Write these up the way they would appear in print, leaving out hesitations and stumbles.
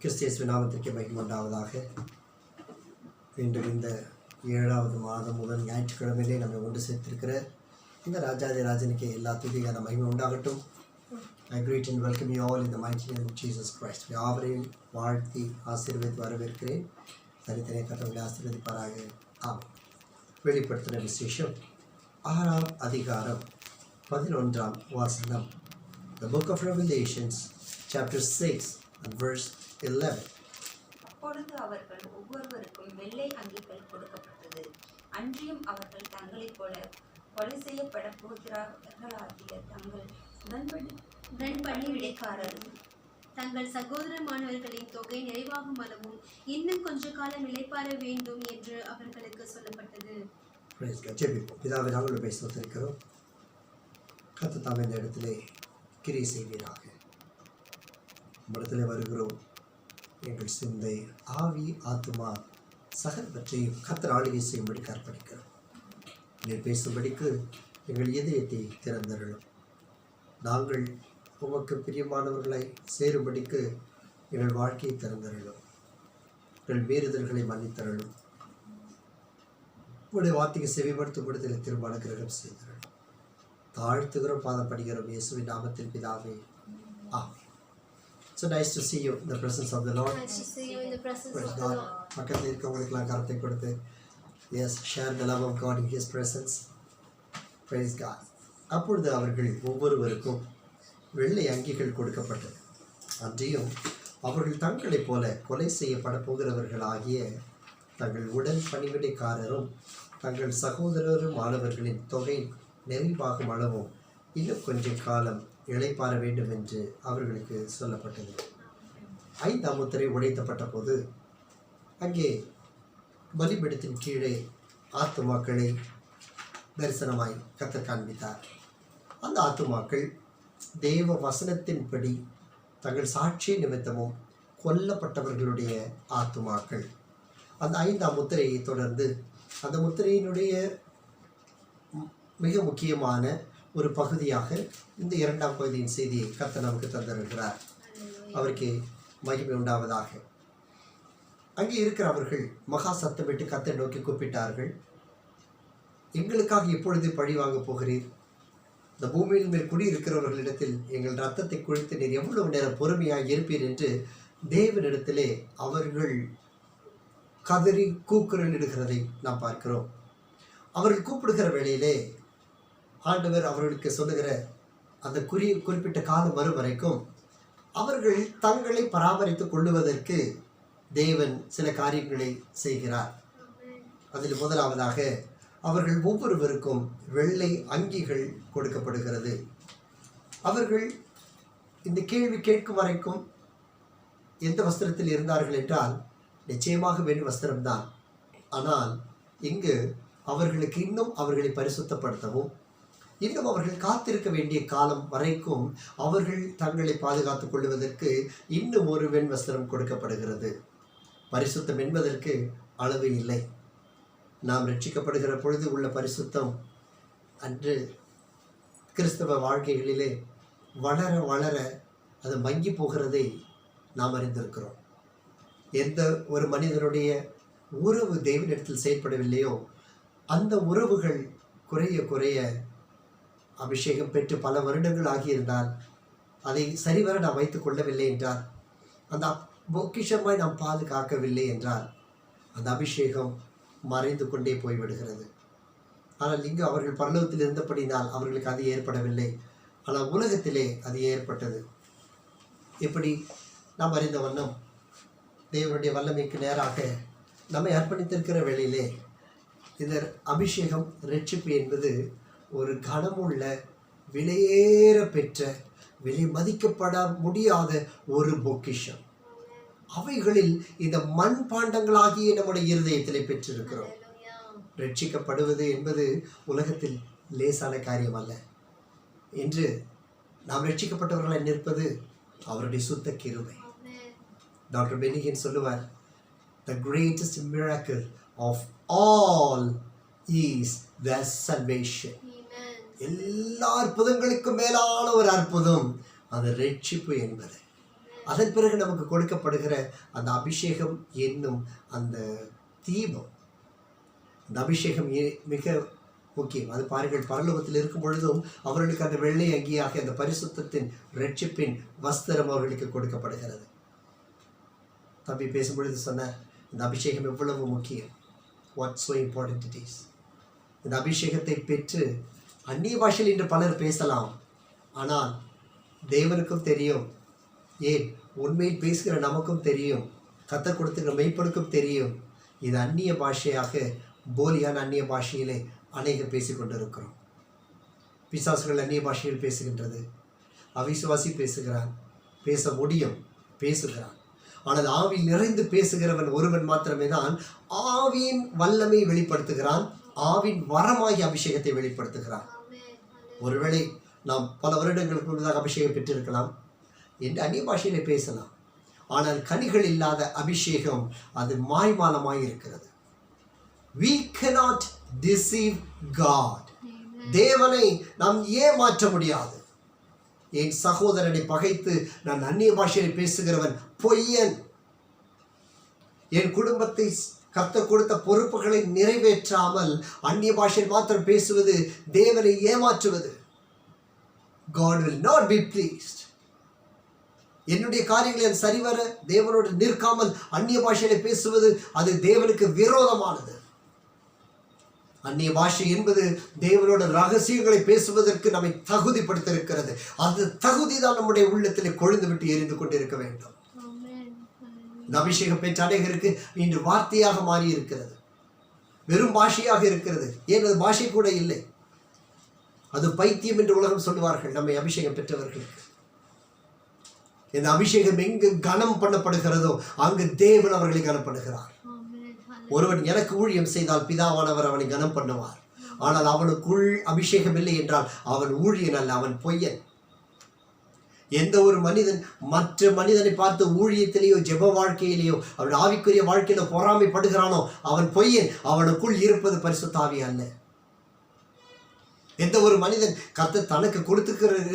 கிறிஸ்தியஸ் நாமத்திற்கு மகிமை உண்டாவதாக. மீண்டும் இந்த 7வது மாதம் முதல் ஞாயிற்றுக்கிழமையிலே நம்மை ஒன்று சேர்த்திருக்கிற இந்த ராஜாதி ராஜனுக்கு எல்லா துதிக்கான மகிமை உண்டாகட்டும். I greet and welcome you all in the mighty name of Jesus Christ. யாவரையும் வாழ்த்தி ஆசீர்வதித்து வரவேற்கிறேன். தனித்தனியாக கர்த்தரை ஆசீர்வதிப்பாராக. ஆம். வெளிப்படுத்தின விசேஷம் 6ஆம் அதிகாரம் 11ஆம் வாசனம். The book of Revelations chapter 6 and verse 11. அப்பொழுது அவர்கள் ஒவ்வொருவருக்கும் வெள்ளை அங்கிகள் கொடுக்கப்பட்டது. அன்றியும் அவர்கள் தங்களைப் போல கொலை செய்யப்பட போகிறார்களாகிய தங்கள் உடன்படிக்கைக்காரரும் தங்கள் சகோதரமானவர்களின் தொகை நிறைவாகும் அளவும் இன்னும் கொஞ்ச காலம் இளைப்பாற வேண்டும் என்று அவர்களுக்கு சொல்லப்பட்டது. பிதாவை நாங்கள் பேசுவதற்கிறோம். கர்த்தர் தாமே இந்த இடத்திலே கிரியை செய்வீராக. இடத்துல வருகிறோம். எங்கள் சிந்தை, ஆவி, ஆத்துமா சகலவற்றையும் கர்த்தர் ஆளுகை செய்யும்படி அர்ப்பணிக்கிறோம். நீங்கள் பேசும்படிக்கு எங்கள் இதயத்தை திறந்தருளும். நாங்கள் உமக்கு பிரியமானவர்களை சேரும்படிக்கு எங்கள் வாழ்க்கையை திறந்தருளும். எங்கள் மீறுதல்களை மன்னித்தருளும். உங்களுடைய வார்த்தைக்கு செவிப்படுத்தும் திரும்ப அனுகிரகம் செய்தருளும். தாழ்த்துகிறோம், பாதப்படுகிறோம் இயேசுவின் நாமத்தில் பிதாவே. ஆமென். So nice to see you in the presence of the Lord. Nice to see you in the presence Praise of the God. Lord. பக்கத்தில் இருக்கவங்களுக்கெல்லாம் கருத்தை கொடுத்து yes, share the love of God in His presence. Praise God. அப்பொழுது அவர்கள் ஒவ்வொருவருக்கும் வெள்ளை அங்கிகள் கொடுக்கப்பட்டது. அன்றியும் அவர்கள் தங்களைப் போல கொலை செய்யப்பட போகிறவர்களாகிய தங்கள் உடன் பணிவிடைக்காரரும் தங்கள் சகோதரரும் மாணவர்களின் தொகை நிறைவாகும் அளவும் இன்னும் கொஞ்ச காலம் இளைப்பாற வேண்டும் என்று அவர்களுக்கு சொல்லப்பட்டது. 5ஆம் முத்திரை உடைத்தப்பட்ட போது அங்கே பலிபீடத்தின் கீழே ஆத்துமாக்களை தரிசனமாய் கர்த்தர் காண்பித்தார். அந்த ஆத்துமாக்கள் தேவ வசனத்தின்படி தங்கள் சாட்சி நிமித்தமும் கொல்லப்பட்டவர்களுடைய ஆத்துமாக்கள். அந்த 5ஆம் முத்திரையை தொடர்ந்து அந்த முத்திரையினுடைய மிக முக்கியமான ஒரு பகுதியாக இந்த 2ஆம் பகுதியின் செய்தியை கர்த்தர் நமக்கு தந்திருக்கிறார். அவருக்கு மகிமை உண்டாவதாக. அங்கே இருக்கிறவர்கள் மகா சத்தமிட்டு கர்த்தரை நோக்கி கூப்பிட்டார்கள். எங்களுக்காக எப்பொழுது பழி வாங்க போகிறீர்? இந்த பூமியின் மேல் குடியிருக்கிறவர்களிடத்தில் எங்கள் இரத்தத்தை குளித்து நீர் எவ்வளவு நேரம் பொறுமையாக இருப்பீர் என்று தேவனிடத்திலே அவர்கள் கதறி கூக்குரலிடுகிறதை நாம் பார்க்கிறோம். அவர்கள் கூப்பிடுகிற வேளையிலே ஆண்டவர் அவர்களுக்கு சொல்லுகிற அந்த குறிப்பிட்ட காலம் வரும் வரைக்கும் அவர்கள் தங்களை பராமரித்துக் கொள்ளுவதற்கு தேவன் சில காரியங்களை செய்கிறார். அதில் முதலாவதாக அவர்கள் ஒவ்வொருவருக்கும் வெள்ளை அங்கிகள் கொடுக்கப்படுகிறது. அவர்கள் இந்த கேள்வி கேட்கும் வரைக்கும் எந்த வஸ்திரத்தில் இருந்தார்கள் என்றால் நிச்சயமாக வெண் வஸ்திரம்தான். ஆனால் இங்கு அவர்களுக்கு இன்னும் அவர்களை பரிசுத்தப்படுத்தவும் இன்னும் அவர்கள் காத்திருக்க வேண்டிய காலம் வரைக்கும் அவர்கள் தங்களை பாதுகாத்துக் கொள்வதற்கு இன்னும் ஒரு வெண் வஸ்திரம் கொடுக்கப்படுகிறது. பரிசுத்தம் என்பதற்கு அளவு இல்லை. நாம் ரட்சிக்கப்படுகிற பொழுது உள்ள பரிசுத்தம் அன்று கிறிஸ்தவ வாழ்க்கைகளிலே வளர வளர அது மங்கி போகிறதை நாம் அறிந்திருக்கிறோம். எந்த ஒரு மனிதனுடைய உறவு தேவனிடத்தில் செயல்படவில்லையோ அந்த உறவுகள் குறைய குறைய அபிஷேகம் பெற்று பல வருடங்கள் ஆகியிருந்தால் அதை சரிவர நாம் வைத்துக் கொள்ளவில்லை என்றால், அந்த பொக்கிஷமாய் நாம் பாதுகாக்கவில்லை என்றால் அந்த அபிஷேகம் மறைந்து கொண்டே போய்விடுகிறது. ஆனால் இங்கு அவர்கள் பரலோகத்தில் இருந்தபடினால் அவர்களுக்கு அது ஏற்படவில்லை. ஆனால் உலகத்திலே அது ஏற்பட்டது. எப்படி நாம் அறிந்த வண்ணம் தேவனுடைய வல்லமைக்கு நேராக நம்மை அர்ப்பணித்திருக்கிற வேளையிலே இந்த அபிஷேகம் ரட்சிப்பு என்பது ஒரு கனமுள்ள விலையேற பெற்ற விலை மதிக்கப்பட முடியாத ஒரு பொக்கிஷம். அவைகளில் இந்த மண் பாண்டங்களாகிய நம்முடைய இருதயத்திலே பெற்றிருக்கிறோம். ரட்சிக்கப்படுவது என்பது உலகத்தில் லேசான காரியம் அல்ல. என்று நாம் ரட்சிக்கப்பட்டவர்களாய் நிற்பது அவருடைய சுத்த கிருபை. டாக்டர் பெனிகின் சொல்லுவார், the greatest miracle of all is their salvation. எல்லா அற்புதங்களுக்கும் மேலான ஒரு அற்புதம் அந்த ரட்சிப்பு என்பது. அதன் பிறகு நமக்கு கொடுக்கப்படுகிற அந்த அபிஷேகம் என்னும் அந்த தீபம், அந்த அபிஷேகம் மிக முக்கியம். அது பாருங்கள், பரலோகத்தில் இருக்கும் பொழுதும் அவர்களுக்கு அந்த வெள்ளை அங்கியாக அந்த பரிசுத்தத்தின் ரட்சிப்பின் வஸ்திரம் அவர்களுக்கு கொடுக்கப்படுகிறது. தம்பி பேசும்பொழுது சொன்னார், இந்த அபிஷேகம் எவ்வளவு முக்கியம், what so important it is. இந்த அபிஷேகத்தை பெற்று அந்நிய பாஷையில் இன்று பலர் பேசலாம், ஆனால் தேவனுக்கும் தெரியும், ஏன் உண்மையில் பேசுகிற நமக்கும் தெரியும், கர்த்தர் கொடுத்துக்கிற மெய்ப்பனுக்கும் தெரியும், இது அந்நிய பாஷையாக, போலியான அந்நிய பாஷையிலே அநேகர் பேசிக்கொண்டிருக்கிறோம். பிசாசுகள் அந்நிய பாஷையில் பேசுகின்றது, அவிசுவாசி பேசுகிறான், பேச முடியும், பேசுகிறான். ஆனால் ஆவியில் நிறைந்து பேசுகிறவன் ஒருவன் மாத்திரமே தான் ஆவியின் வல்லமை வெளிப்படுத்துகிறான், ஆவின் வரமாகிய அபிஷேகத்தை வெளிப்படுத்துகிறான். ஒருவேளை நாம் பல வருடங்களுக்கு முன்னதாக அபிஷேகம் பெற்றிருக்கலாம், என்று அந்நிய பாஷையிலே பேசலாம், ஆனால் கனிகள் இல்லாத அபிஷேகம் அது மாய்மாலமாய் இருக்கிறது. We cannot deceive God. தேவனை நாம் ஏமாற்ற முடியாது. என் சகோதரனை பகைத்து நான் அந்நிய பாஷையில் பேசுகிறவன் பொய்யன். என் குடும்பத்தை கர்த்தர் கொடுத்த பொறுப்புகளை நிறைவேற்றாமல் அந்நிய பாஷையில் மாத்திரம் பேசுவது தேவனை ஏமாற்றுவது. God will not be pleased. என்னுடைய காரியங்களை சரிவர தேவனோடு நிற்காமல் அந்நிய பாஷையில பேசுவது அது தேவனுக்கு விரோதமானது. அந்நிய பாஷை என்பது தேவனோட ரகசியங்களை பேசுவதற்கு நம்மை தகுதிப்படுத்திருக்கிறது. அந்த தகுதி தான் நம்முடைய உள்ளத்திலே கொழுந்து விட்டு எரிந்து கொண்டிருக்க வேண்டும். இந்த அபிஷேகம் பெற்ற அநேகருக்கு இன்று வார்த்தையாக மாறி இருக்கிறது, வெறும் பாஷையாக இருக்கிறது. ஏன் அது பாஷை கூட இல்லை, அது பைத்தியம் என்று உலகம் சொல்லுவார்கள் நம்மை அபிஷேகம் பெற்றவர்களுக்கு. இந்த அபிஷேகம் எங்கு கனம் பண்ணப்படுகிறதோ அங்கு தேவன் அவர்களை கனப்படுகிறார். ஒருவன் எனக்கு ஊழியம் செய்தால் பிதாவானவர் அவனை கனம் பண்ணுவார். ஆனால் அவனுக்குள் அபிஷேகம் இல்லை என்றால் அவன் ஊழியன் அல்ல, அவன் பொய்யன். எந்த ஒரு மனிதன் மற்ற மனிதனை பார்த்து ஊழியத்திலேயோ ஜெப வாழ்க்கையிலேயோ அவன் ஆவிக்குரிய வாழ்க்கையில பொறாமைப்படுகிறானோ அவன் பொய்யன், அவனுக்குள் இருப்பது பரிசுத்த ஆவி அல்ல. எந்த ஒரு மனிதன் கர்த்தர் தனக்கு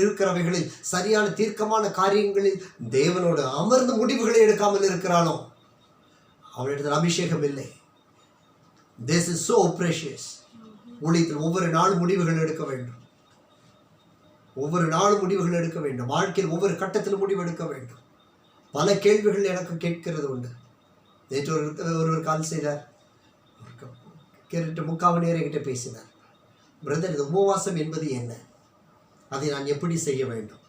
இருக்கிறவைகளில் சரியான தீர்க்கமான காரியங்களில் தேவனோடு அமர்ந்து முடிவுகளை எடுக்காமல் இருக்கிறானோ அவனிடத்தில் அபிஷேகம் இல்லை. This is so precious. ஊழியத்தில் ஒவ்வொரு நாளும் முடிவுகள் எடுக்க வேண்டும், ஒவ்வொரு நாளும் முடிவுகள் எடுக்க வேண்டும், வாழ்க்கையில் ஒவ்வொரு கட்டத்திலும் முடிவு எடுக்க வேண்டும். பல கேள்விகள் எனக்கு கேட்கிறது உண்டு. நேற்று ஒருவர் கால் செய்தார், கேட்டு 3/4 மணி நேரம் என்கிட்ட பேசினார். பிரதர், இது உபவாசம் என்பது என்ன, அதை நான் எப்படி செய்ய வேண்டும்,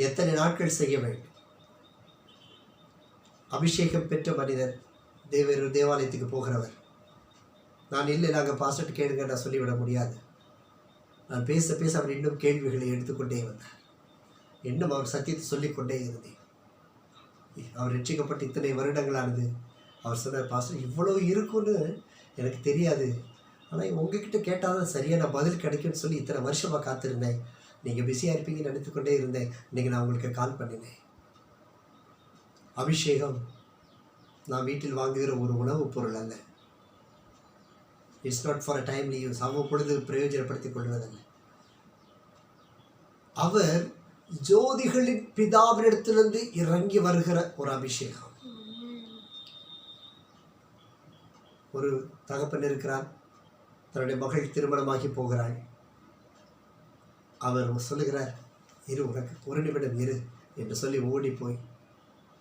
எத்தனை நாட்கள் செய்ய வேண்டும்? அபிஷேகம் பெற்ற மனிதர் தேவாலயத்துக்கு போகிறவர். நான் இல்லை, நாங்கள் பாஸ்டர்ட்டு கேளுங்க நான் சொல்லிவிட முடியாது. நான் பேச பேச அவர் இன்னும் கேள்விகளை எடுத்துக்கொண்டே வந்தார். இன்னும் அவர் சத்தியத்தை சொல்லிக்கொண்டே இருந்தேன். அவர் ரட்சிக்கப்பட்டு இத்தனை வருடங்களானது. அவர் சொன்னார், பாஸ்டர் இவ்வளோ இருக்குன்னு எனக்கு தெரியாது, ஆனால் உங்ககிட்ட கேட்டால் தான் சரியான பதில் கிடைக்கும்னு சொல்லி இத்தனை வருஷமாக காத்திருந்தேன். நீங்கள் பிஸியாக இருப்பீங்கன்னு நினைத்துக்கொண்டே இருந்தேன். இன்றைக்கி நான் உங்களுக்கு கால் பண்ணினேன். அபிஷேகம் நான் வீட்டில் வாங்குகிற ஒரு உணவுப் பொருள் அல்ல. It's not for a timely use. அவ்வப்பொழுது பிரயோஜனப்படுத்திக் கொள்வதல்ல. அவர் ஜோதிகளின் பிதாவினிடத்திலிருந்து இறங்கி வருகிற ஒரு அபிஷேகம். ஒரு தகப்பன் இருக்கிறார், தன்னுடைய மகள் திருமணமாகி போகிறாள். அவர் சொல்லுகிறார், இரு உனக்கு ஒரு நிமிடம் இரு என்று சொல்லி ஓடி போய்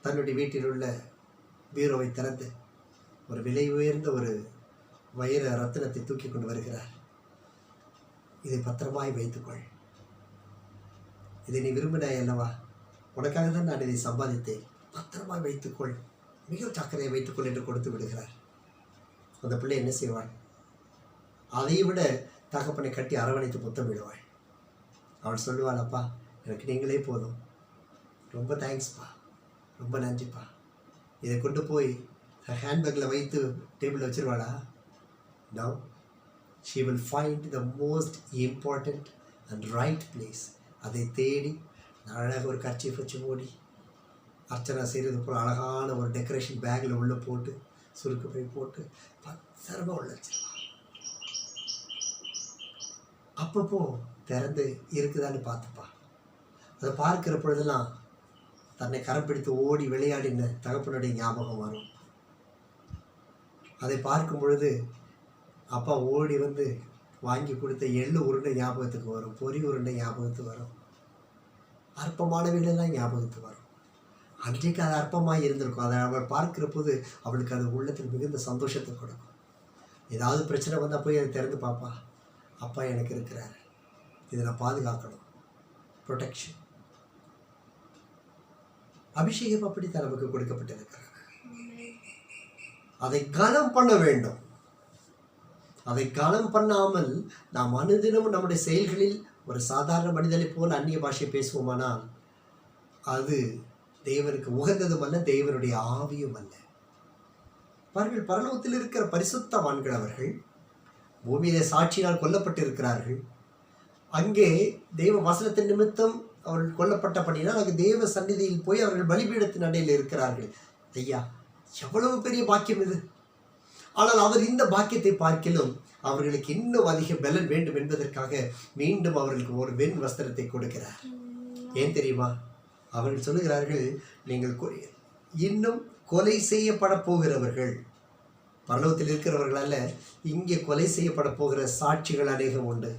தன்னுடைய வீட்டில் உள்ள பீரோவை திறந்து ஒரு விலை உயர்ந்த ஒரு வைர ரத்தினத்தை தூக்கி கொண்டு வருகிறார். இதை பத்திரமாய் வைத்துக்கொள், இதை நீ விரும்பினாய் அல்லவா, உனக்காக தான் நான் இதை சம்பாதித்தேன், பத்திரமாய் வைத்துக்கொள், மிக ஜாக்கிரதையை வைத்துக்கொள் என்று கொடுத்து விடுகிறார். அந்த பிள்ளை என்ன செய்வாள்? அதை விட தகப்பனை கட்டி அரவணைத்து முத்தமிடுவாள். அவள் சொல்லுவாள், அப்பா எனக்கு நீங்களே போதும், ரொம்ப தேங்க்ஸ்ப்பா, ரொம்ப நன்றிப்பா. இதை கொண்டு போய் ஹேண்ட்பேக்கில் வைத்து டேபிளில் வச்சுருவாளா? No, she will find the most important and right place. அதை தேடி அழகாக ஒரு கர்ச்சீஃப் வச்சு மூடி அர்ச்சனை செய்கிறது போல் அழகான ஒரு டெக்கரேஷன் பேக்கில் உள்ளே போட்டு சுருக்கு போய் போட்டு பத்திரமாக உள்ள வச்சிருவாள். அப்பப்போ திறந்து இருக்குதான்னு பார்த்துப்பா. அதை பார்க்கிற பொழுதெல்லாம் தன்னை கரம் பிடித்து ஓடி விளையாடின தகப்பனுடைய ஞாபகம் வரும். அதை பார்க்கும் பொழுது அப்பா ஓடி வந்து வாங்கி கொடுத்த எள்ளு உருண்டை ஞாபகத்துக்கு வரும், பொறி உருண்டை ஞாபகத்துக்கு வரும், அற்பமானவைகளெல்லாம் ஞாபகத்துக்கு வரும். அன்றைக்கு அது அற்பமாக இருந்திருக்கும். அதை அவள் பார்க்கிற போது அவளுக்கு அது உள்ளத்தில் மிகுந்த சந்தோஷத்தை கொடுக்கும். ஏதாவது பிரச்சனை வந்தால் போய் அதை திறந்து பார்ப்பா, அப்பா எனக்கு இருக்கிறார், இதை நான் பாதுகாக்கணும். ப்ரொடெக்ஷன். அபிஷேகம் அப்படித்தான் நமக்கு கொடுக்கப்பட்டிருக்கிறார். அதை கனம் பண்ண வேண்டும். அதை கனம் பண்ணாமல் நாம் அனுதினமும் நம்முடைய செயல்களில் ஒரு சாதாரண மனிதனை போல் அந்நிய பாஷை பேசுவோமானால் அது தேவனுக்கு உகந்ததும் அல்ல, தேவனுடைய ஆவியும் அல்ல. பாருங்கள், பரலோகத்தில் இருக்கிற பரிசுத்தவான்கள் அவர்கள் பூமியிலே சாட்சியினால் கொல்லப்பட்டிருக்கிறார்கள். அங்கே தேவ வசனத்தின் நிமித்தம் அவர்கள் கொல்லப்பட்டபடினால் அங்கு தேவ சந்நிதியில் போய் அவர்கள் பலிபீடத்தின் அடையில் இருக்கிறார்கள். ஐயா, எவ்வளவு பெரிய பாக்கியம் இது! ஆனால் அவர் இந்த பாக்கியத்தை பார்க்கிலும் அவர்களுக்கு இன்னும் அதிக பலன் வேண்டும் என்பதற்காக மீண்டும் அவர்களுக்கு ஒரு வெண் வஸ்திரத்தை கொடுக்கிறார். ஏன் தெரியுமா? அவர்கள் சொல்லுகிறார்கள், நீங்கள் இன்னும் கொலை செய்யப்பட போகிறவர்கள். பரலோகத்தில் இருக்கிறவர்கள் அல்ல, இங்கே கொலை செய்யப்பட போகிற சாட்சிகள் அநேகம் உண்டு.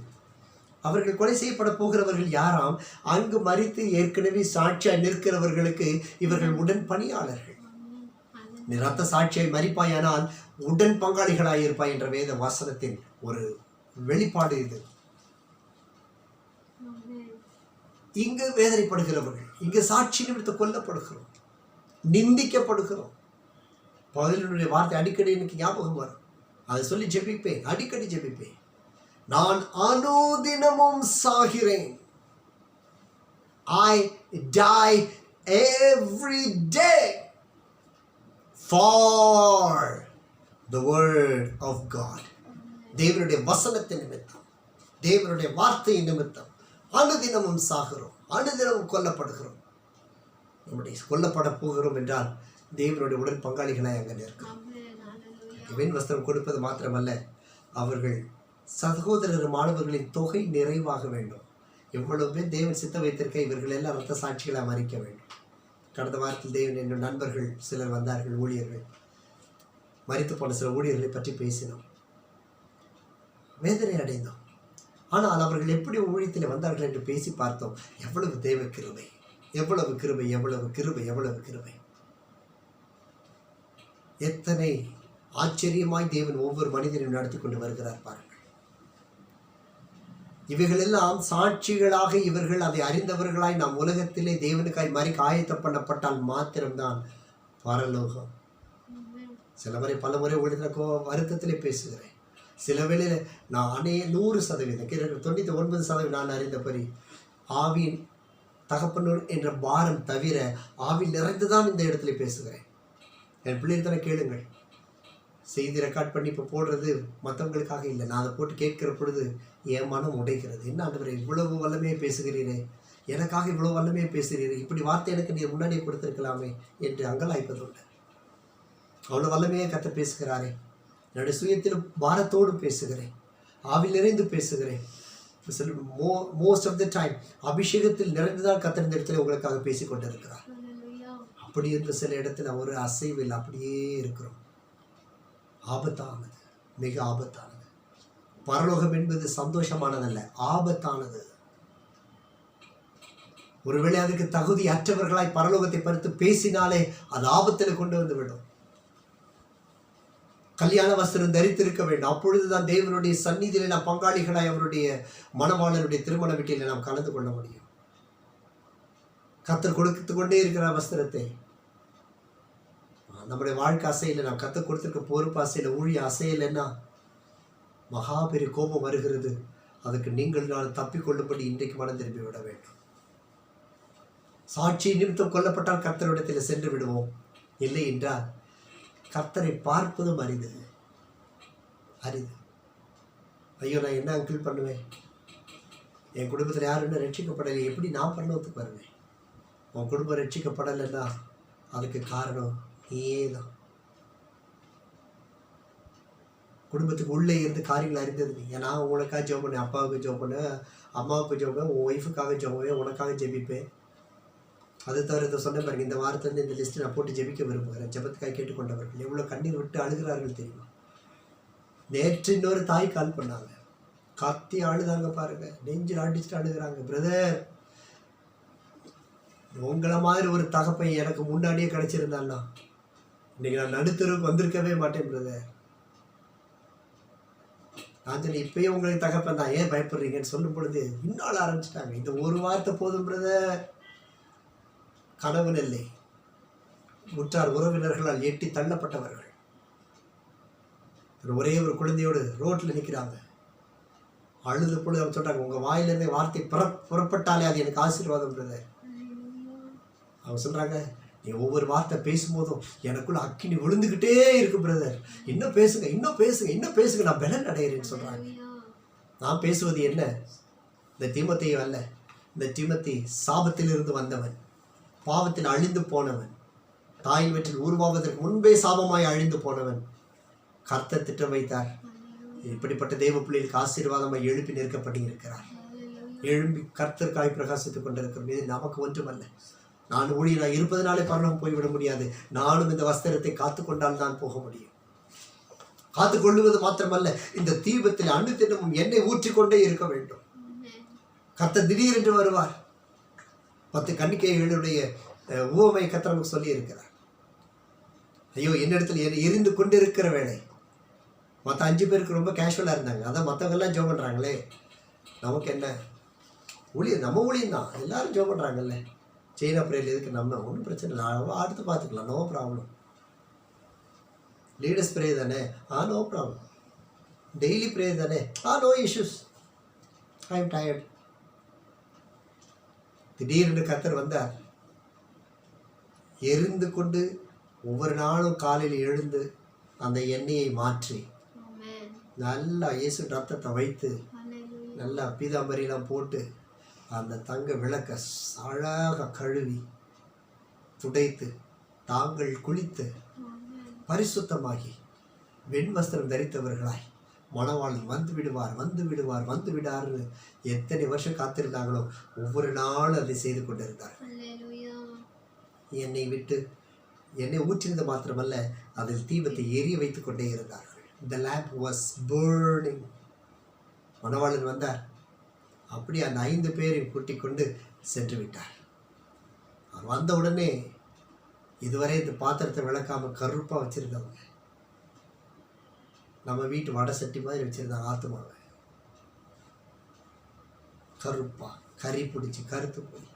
அவர்கள் கொலை செய்யப்பட போகிறவர்கள் யாராம்? அங்கு மரித்து ஏற்கனவே சாட்சியாய் நிற்கிறவர்களுக்கு இவர்கள் உடன் பணியாளர்கள். நீ ரத்த சாட்சியை மரிப்பாயானால் உடன் பங்காளிகளாய் இருப்பாய் என்ற வேத வசனத்தின் ஒரு வெளிப்பாடு இது. இங்கு வேதனைப்படுகிறவர்கள், இங்கு சாட்சி நிமித்த கொல்லப்படுகிறோம், நிந்திக்கப்படுகிறோம். பவுலினுடைய வார்த்தை அடிக்கடி எனக்கு ஞாபகம் வரும். அதை சொல்லி ஜெபிப்பேன், அடிக்கடி ஜெபிப்பேன். நான் அனுதினமும் சாகிறேன். I die every day for the word of God. தேவனுடைய வசனத்தின் நிமித்தம், தேவனுடைய வார்த்தையின் நிமித்தம் அனுதினமும் சாகிறோம், அனுதினமும் கொல்லப்படுகிறோம். நம்முடைய கொல்லப்பட போகிறோம் என்றால் தேவனுடைய உடன் பங்காளிகளாய் அங்கே நிற்கிறோம். வெண் வஸ்திரம் கொடுப்பது மாத்திரமல்ல, அவர்கள் சகோதரர் மாணவர்களின் தொகை நிறைவாக வேண்டும். எவ்வளவு பேர் தேவன் சித்த வைத்திருக்க இவர்கள் எல்லாம் ரத்த சாட்சிகளை மறிக்க வேண்டும். கடந்த வாரத்தில் தேவன் என்னும் நண்பர்கள் சிலர் வந்தார்கள், ஊழியர்கள். மரித்து போன சில ஊழியர்களை பற்றி பேசினோம், வேதனை அடைந்தோம். ஆனால் அவர்கள் எப்படி ஊழியத்தில் வந்தார்கள் என்று பேசி பார்த்தோம். எவ்வளவு தேவ கிருபை, எவ்வளவு கிருபை, எவ்வளவு கிருபை, எவ்வளவு கிருபை! எத்தனை ஆச்சரியமாய் தேவன் ஒவ்வொரு மனிதனையும் நடத்தி கொண்டு வருகிறார் பாருங்கள். இவைகளெல்லாம் சாட்சிகளாக இவர்கள் அதை அறிந்தவர்களாய் நாம் உலகத்திலே தேவனுக்காய் மறிக்க ஆயத்தம் பண்ணப்பட்டால் மாத்திரம்தான் பரலோகம். சில முறை பல முறை உலகத்திற்கு வருத்தத்திலே பேசுகிறேன். சில வேளையில் நான் 100%, 99% நான் அறிந்தபடி ஆவியின் தகப்பனூர் என்ற பாரம் தவிர ஆவியில் நிறைந்துதான் இந்த இடத்துல பேசுகிறேன். என் பிள்ளைகளை கேளுங்கள். செய்தி ரெக்கார்ட் பண்ணி இப்போ போடுறது மற்றவங்களுக்காக இல்லை. நான் அதை போட்டு கேட்கிற பொழுது என் மனம் உடைகிறது. என்ன ஆண்டவரே, இவ்வளவு வல்லமையை பேசுகிறீரே, எனக்காக இவ்வளோ வல்லமையை பேசுகிறீரே, இப்படி வார்த்தை எனக்கு நீ முன்னாடியே கொடுத்துருக்கலாமே என்று அங்கலாய்ப்பது உண்டு. அவ்வளோ வல்லமையை கத்த பேசுகிறாரே. என்னுடைய சுயத்தில் பாரத்தோடு பேசுகிறேன், ஆவில் நிறைந்து பேசுகிறேன். மோஸ்ட் ஆஃப் த டைம் அபிஷேகத்தில் நிறைந்துதான் கத்தர் இந்த இடத்துல உங்களுக்காக பேசி கொண்டு இருக்கிறார். அப்படி இருந்த சில இடத்துல ஒரு அசைவில் அப்படியே இருக்கிறோம். ஆபத்தானது, மிக ஆபத்தானது. பரலோகம் என்பது சந்தோஷமானதல்ல, ஆபத்தானது. ஒருவேளை அதுக்கு தகுதி அற்றவர்களாய் பரலோகத்தை பறித்து பேசினாலே அது ஆபத்தில் கொண்டு வந்து விடும். கல்யாண வஸ்திரம் தரித்திருக்க வேண்டும். அப்பொழுதுதான் தேவனுடைய சந்நிதியிலே நாம் பங்காளிகளாய் அவருடைய மணவாளனுடைய திருமண வீட்டில் நாம் கலந்து கொள்ள முடியும். கர்த்தர் கொடுத்து கொண்டே இருக்கிற வஸ்திரத்தை நம்முடைய வாழ்க்கை அசையில், நாம் கற்றுக் கொடுத்துருக்க பொறுப்பு அசையில், ஊழிய அசையில்னா மகா பெரிய கோபம் வருகிறது. அதுக்கு நீங்கள் நான் தப்பிக்கொள்ளும்படி இன்றைக்கு மனம் திரும்பி விட வேண்டும். சாட்சி நிமித்தம் கொல்லப்பட்டால் கர்த்தரிடத்தில் சென்று விடுவோம். இல்லை என்றால் கர்த்தரை பார்ப்பதும் அரிது, அரிது. ஐயோ, நான் என்ன அங்கிள் பண்ணுவேன்? என் குடும்பத்தில் யாரும் இன்னும் ரட்சிக்கப்படலை, எப்படி நான் பரலோகத்துக்கு வருவேன்? உன் குடும்பம் ரட்சிக்கப்படலைன்னா அதுக்கு காரணம் நீயே தான். குடும்பத்துக்கு உள்ளே இருந்து காரியங்கள் அறிந்தது நீ. நான் உனக்காக ஜெபம் பண்ணேன், அப்பாவுக்கு ஜெபம் பண்ணேன், அம்மாவுக்கு ஜெபம், உன் ஒய்ஃபுக்காக ஜெபம், உனக்காக ஜெபிப்பேன். அது தவிர இதை சொன்ன பாருங்க, இந்த வாரத்துலேருந்து இந்த லிஸ்ட்டு நான் போட்டு ஜெபிக்க விரும்புகிறேன். ஜெபத்துக்காக கேட்டுக்கொண்டவர்கள் எவ்வளோ கண்ணீர் விட்டு அழுகிறார்கள் தெரியுமா? நேற்று இன்னொரு தாய் கால் பண்ணாங்க, கத்தி அழுதாங்க பாருங்க, நெஞ்சில் அடிச்சுட்டு அழுகிறாங்க. பிரதர், உங்களை மாதிரி ஒரு தகப்பை எனக்கு முன்னாடியே கிடைச்சிருந்தான்னா இன்னைக்கு நான் நடுத்தருக்கு வந்திருக்கவே மாட்டேன் பிரதர். நான் சொன்னேன், இப்பயும் உங்களுக்கு தகப்பன் தான், ஏன் பயப்படுறீங்கன்னு சொல்லும் பொழுது இன்னும் ஆரம்பிச்சிட்டாங்க. இந்த ஒரு வார்த்தை போதும் பிரதர். கணவன் இல்லை, உற்றார் உறவினர்களால் எட்டி தள்ளப்பட்டவர்கள் ஒரே ஒரு குழந்தையோடு ரோட்டில் நிற்கிறாங்க. அழுது பொழுது அவங்க சொல்கிறாங்க, உங்கள் வாயிலிருந்தே வார்த்தை புறப்பட்டாலே அது எனக்கு ஆசீர்வாதம் பிரதர். அவங்க சொல்கிறாங்க, நீ ஒவ்வொரு வார்த்தை பேசும்போதும் எனக்குள்ள அக்கினி விழுந்துக்கிட்டே இருக்கு பிரதர், இன்னும் பேசுங்க, இன்னும் பேசுங்க, இன்னும் பேசுங்க, நான் பலன் அடைகிறேன்னு சொல்கிறாங்க. நான் பேசுவது என்ன? இந்த தீமோத்தேயு அல்ல. இந்த தீமோத்தி சாபத்திலிருந்து வந்தவன், பாவத்தில் அழிந்து போனவன், தாயின் வயிற்றில் உருவாவதற்கு முன்பே சாபமாய் அழிந்து போனவன். கர்த்தர் திட்டம் வைத்தார். இப்படிப்பட்ட தேவ பிள்ளைகளுக்கு ஆசீர்வாதமாய் எழுப்பி நிற்கப்பட்டு இருக்கிறார். எழும்பி கர்த்தருக்காய் பிரகாசித்துக் கொண்டிருக்கிறோம். இது நமக்கு ஒன்றுமல்ல. நான் ஊழியராக இருப்பதனாலே பரலோகம் போய்விட முடியாது. நானும் இந்த வஸ்திரத்தை காத்துக்கொண்டால் தான் போக முடியும். காத்துக்கொள்ளுவது மாத்திரமல்ல, இந்த தீபத்தில் அனுதினமும் எண்ணெய் ஊற்றிக்கொண்டே இருக்க வேண்டும். கர்த்தர் திடீரென்று வருவார். 10 கன்னிகைகளுடைய உவமை கர்த்தர் நமக்கு சொல்லி இருக்கிறார். ஐயோ, என்னிடத்தில் எரிந்து கொண்டிருக்கிற வேலை. மற்ற 5 பேருக்கு ரொம்ப கேஷுவலாக இருந்தாங்க. அதான் மற்றவங்கெல்லாம் ஜோம் பண்ணுறாங்களே, நமக்கு என்ன ஊழியம்? நம்ம ஊழியம் தான், எல்லாரும் ஜோம் பண்ணுறாங்கல்ல. செயின் அப்ரேல் எதுக்கு? நம்ம ஒன்றும் பிரச்சனை இல்லை, அடுத்து பார்த்துக்கலாம், நோ ப்ராப்ளம். லீடர்ஸ் ப்ரே தானே, நோ ப்ராப்ளம். டெய்லி ப்ரே தானே, no issues, I am tired. திடீரென்று கர்த்தர் வந்தார். எரிந்து கொண்டு ஒவ்வொரு நாளும் காலையில் எழுந்து அந்த எண்ணெயை மாற்றி நல்லா இயேசு ரத்தத்தை வைத்து நல்லா பீதாம்பரியெல்லாம் போட்டு அந்த தங்க விளக்க அழகாக கழுவி துடைத்து தாங்கள் குளித்து பரிசுத்தமாகி வெண்வஸ்திரம் தரித்தவர்களாய் மணவாளன் வந்து விடுவார், வந்து விடுவார், வந்து விடார்னு எத்தனை வருஷம் காத்திருந்தாங்களோ ஒவ்வொரு நாளும் அதை செய்து கொண்டிருந்தார். எண்ணெய் ஊற்றினது மாத்திரமல்ல, அதில் தீபத்தை எரிய வைத்துக் கொண்டே இருந்தார்கள். The lamp was burning. மணவாளன் வந்தார். அப்படி அந்த 5 பேரையும் கூட்டிக் கொண்டு சென்று விட்டார். அவர் வந்த உடனே இதுவரை இந்த பாத்திரத்தை விளக்காம கருப்பாக வச்சிருந்தவங்க, நம்ம வீட்டு வடை சட்டி மாதிரி வச்சிருந்தாங்க ஆத்துமாவை. கருப்பா கறி பிடிச்சி கருத்து போய்,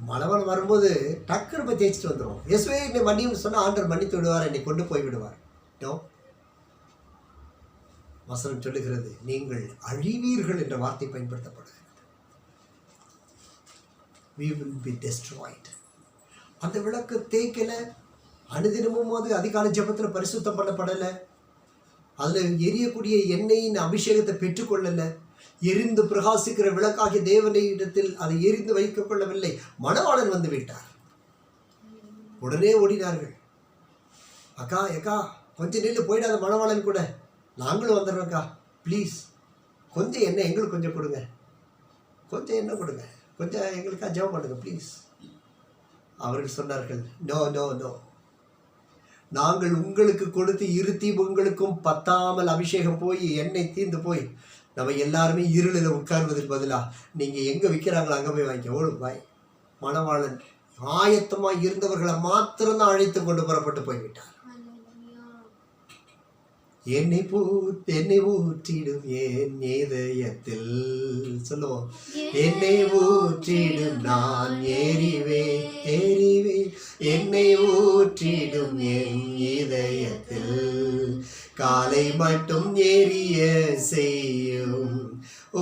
மணவன் வரும்போது டக்குன்னு போய் தேய்ச்சிட்டு வந்துடும். எஸ்வே என்னை மன்னியும் சொன்னால் ஆண்டவர் மன்னித்து விடுவார், என்னை கொண்டு போய் விடுவார். வசனம் சொல்லுகிறது, நீங்கள் அழிவீர்கள் என்ற வார்த்தை பயன்படுத்தப்படுகிறது. We will be destroyed. அந்த விளக்கு தேய்க்கலை, அனுதினமும் அது அதிகாலை ஜெபத்தில் பரிசுத்தம் பண்ணப்படலை, அதில் எரியக்கூடிய எண்ணெயின் அபிஷேகத்தை பெற்றுக்கொள்ளலை, எரிந்து பிரகாசிக்கிற விளக்காகிய தேவனை இடத்தில் அதை எரிந்து வைக்க கொள்ளவில்லை. மணவாளன் வந்து விட்டார். உடனே ஓடினார்கள். அக்கா அக்கா கொஞ்சம் நின்று போயிடாத, மணவாளன் கூட நாங்களும் வந்துடுறோம்க்கா, ப்ளீஸ் கொஞ்சம் எண்ணெய் எங்களுக்கு கொஞ்சம் கொடுங்க, கொஞ்சம் எண்ணெய் கொடுங்க, கொஞ்சம் எங்களுக்காக ஜெபம் பண்ணுங்க ப்ளீஸ். அவர்கள் சொன்னார்கள், நோ நோ நோ, நாங்கள் உங்களுக்கு கொடுத்து இருத்தி உங்களுக்கும் பத்தாமல் அபிஷேகம் போய் எண்ணெய் தீர்ந்து போய் நம்ம எல்லாருமே இருளில் உட்கார்வதற்கு பதிலாக நீங்கள் எங்கே விற்கிறாங்களோ அங்கே போய் வாங்கிக்க, ஓடு பாய். மணவாளன் ஆயத்தமாக இருந்தவர்களை மாத்திரம்தான் அழைத்து கொண்டு புறப்பட்டு போய்விட்டார். என்னை ஊற்றிடும் என் இதயத்தில், சொல்லுவோம், என்னை ஊற்றிடும் நான் ஏறிவே என்னை ஊற்றிடும் என் இதயத்தில், காலை மட்டும் எரிய செய்யும்.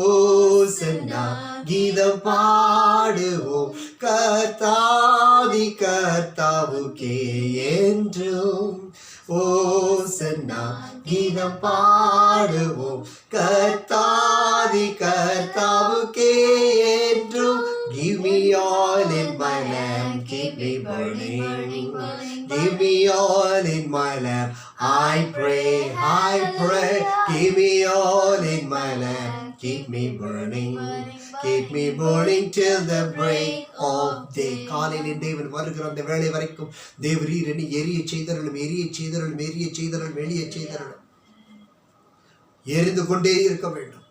ஓசன்னா கீதம் பாடுவோம், கர்த்தாதி கர்த்தாவுக்கே என்றும். ஓசன்னா கீதம் பாடுவோம், கர்த்தாதி கர்த்தாவுக்கே என்றும். Give me all in my lamp, keep me burning. Give me all in my lamp, I pray. Give me all in my lamp, keep me burning. Keep me burning till the break of டே. காலையிலே தேவன் வருகிற அந்த வேளை வரைக்கும் தேவரீர் என்னை எரிய செய்தருளும், எரிய செய்தருளும், எரிய செய்தருளும், வெளியே செய்தருளும். எரிந்து கொண்டே இருக்க வேண்டும்,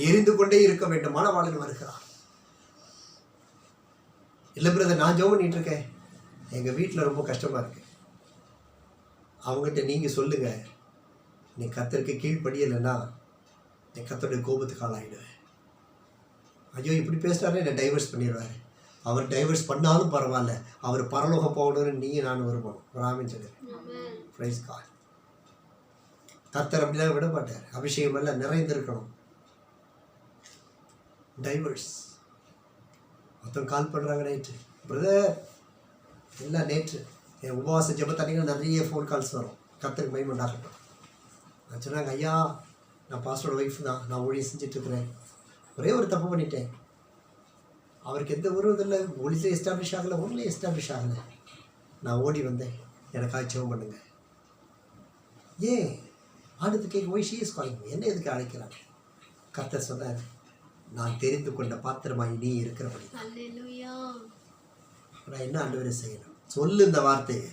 எரிந்து கொண்டே இருக்க வேண்டும். மணவாளன் வருகிறார். இல்லை பிரதர், நான் ஜெபம் பண்ணிட்டு இருக்கேன், எங்கள் வீட்டில் ரொம்ப கஷ்டமாக இருக்கு. அவங்ககிட்ட நீங்கள் சொல்லுங்கள், நீ கர்த்தருக்கு கீழ்ப்படியலைன்னா நீ கர்த்தருடைய கோபத்துக்கு ஆளாயிடுவேன். ஐயோ இப்படி பேசுகிறாரே, என்னை டைவர்ஸ் பண்ணிடுவார். அவர் டைவர்ஸ் பண்ணாலும் பரவாயில்ல, அவர் பரலோகம் போகணும்னு நீயும் நானும் விரும்பணும். ராமின்னு சொல்லு. Praise God. கர்த்தர் அப்படிலாம் விட மாட்டார். அபிஷேகம் எல்லாம் நிறைந்திருக்கணும். டைவர்ஸ் மொத்தம் கால் பண்ணுறாங்க நைட்டு, பிரதர் எல்லாம் நேற்று என் உபவாச ஜெபத்தன்னைக்கு நிறைய ஃபோன் கால்ஸ் வரும். கர்த்தருக்கு மகிமை உண்டாகட்டும். நான் சொன்னாங்க, ஐயா நான் பாஸ்டரோட ஒய்ஃப் தான், நான் ஊழியம் செஞ்சிட்ருக்கிறேன், ஒரே ஒரு தப்பு பண்ணிட்டேன். அவருக்கு எந்த ஒரு இதில் ஒளியில் எஸ்டாப்ளிஷ் ஆகலை, ஒன்றில் எஸ்டாப்ளிஷ் ஆகலை. நான் ஓடி வந்தேன், எனக்காக ஜெபம் பண்ணுங்க. ஏன் அடுத்து கேட்க ஒய் ஷீ இஸ் காலிங், என்ன எதுக்கு அழைக்கிறாங்க? கர்த்தர் சொன்னார், நான் தெரிந்து கொண்ட பாத்திரமாய் நீ இருக்கிறபடி நான் என்ன ஆண்டவரை செய்யணும் சொல்லு. இந்த வார்த்தையை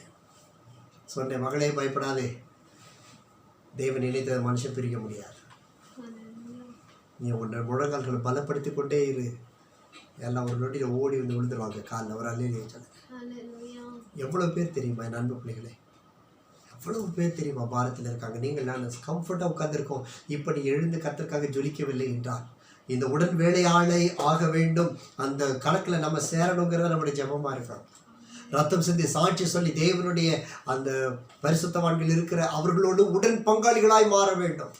சொன்னேன். மகளே பயப்படாதே, தேவன் நினைத்த மனுஷன் பிரிக்க முடியாது. நீ உன்னை முழங்கால்களை பலப்படுத்தி கொண்டே இரு. எல்லாம் ஒரு நொடியில் ஓடி வந்து விழுந்துருவாங்க காலில். ஒரு அல்லையே சொல்லுங்க. எவ்வளோ பேர் தெரியுமா என் அன்பு பிள்ளைகளே, எவ்வளவு பேர் தெரியுமா பாரத்தில் இருக்காங்க. நீங்கள் நான் கம்ஃபர்ட்டாக உட்காந்துருக்கோம். இப்படி எழுந்து கர்த்தருக்காக ஜொலிக்கவில்லை என்றால் இந்த உடன் வேலையாளை ஆக வேண்டும், அந்த கணக்கில் நம்ம சேரணுங்கிறத நம்முடைய ஜெபமாக இருக்கணும். ரத்தம் சிந்தி சாட்சி சொல்லி தேவனுடைய அந்த பரிசுத்தவான்கள் இருக்கிற அவர்களோடு உடன் பங்காளிகளாய் மாற வேண்டும்.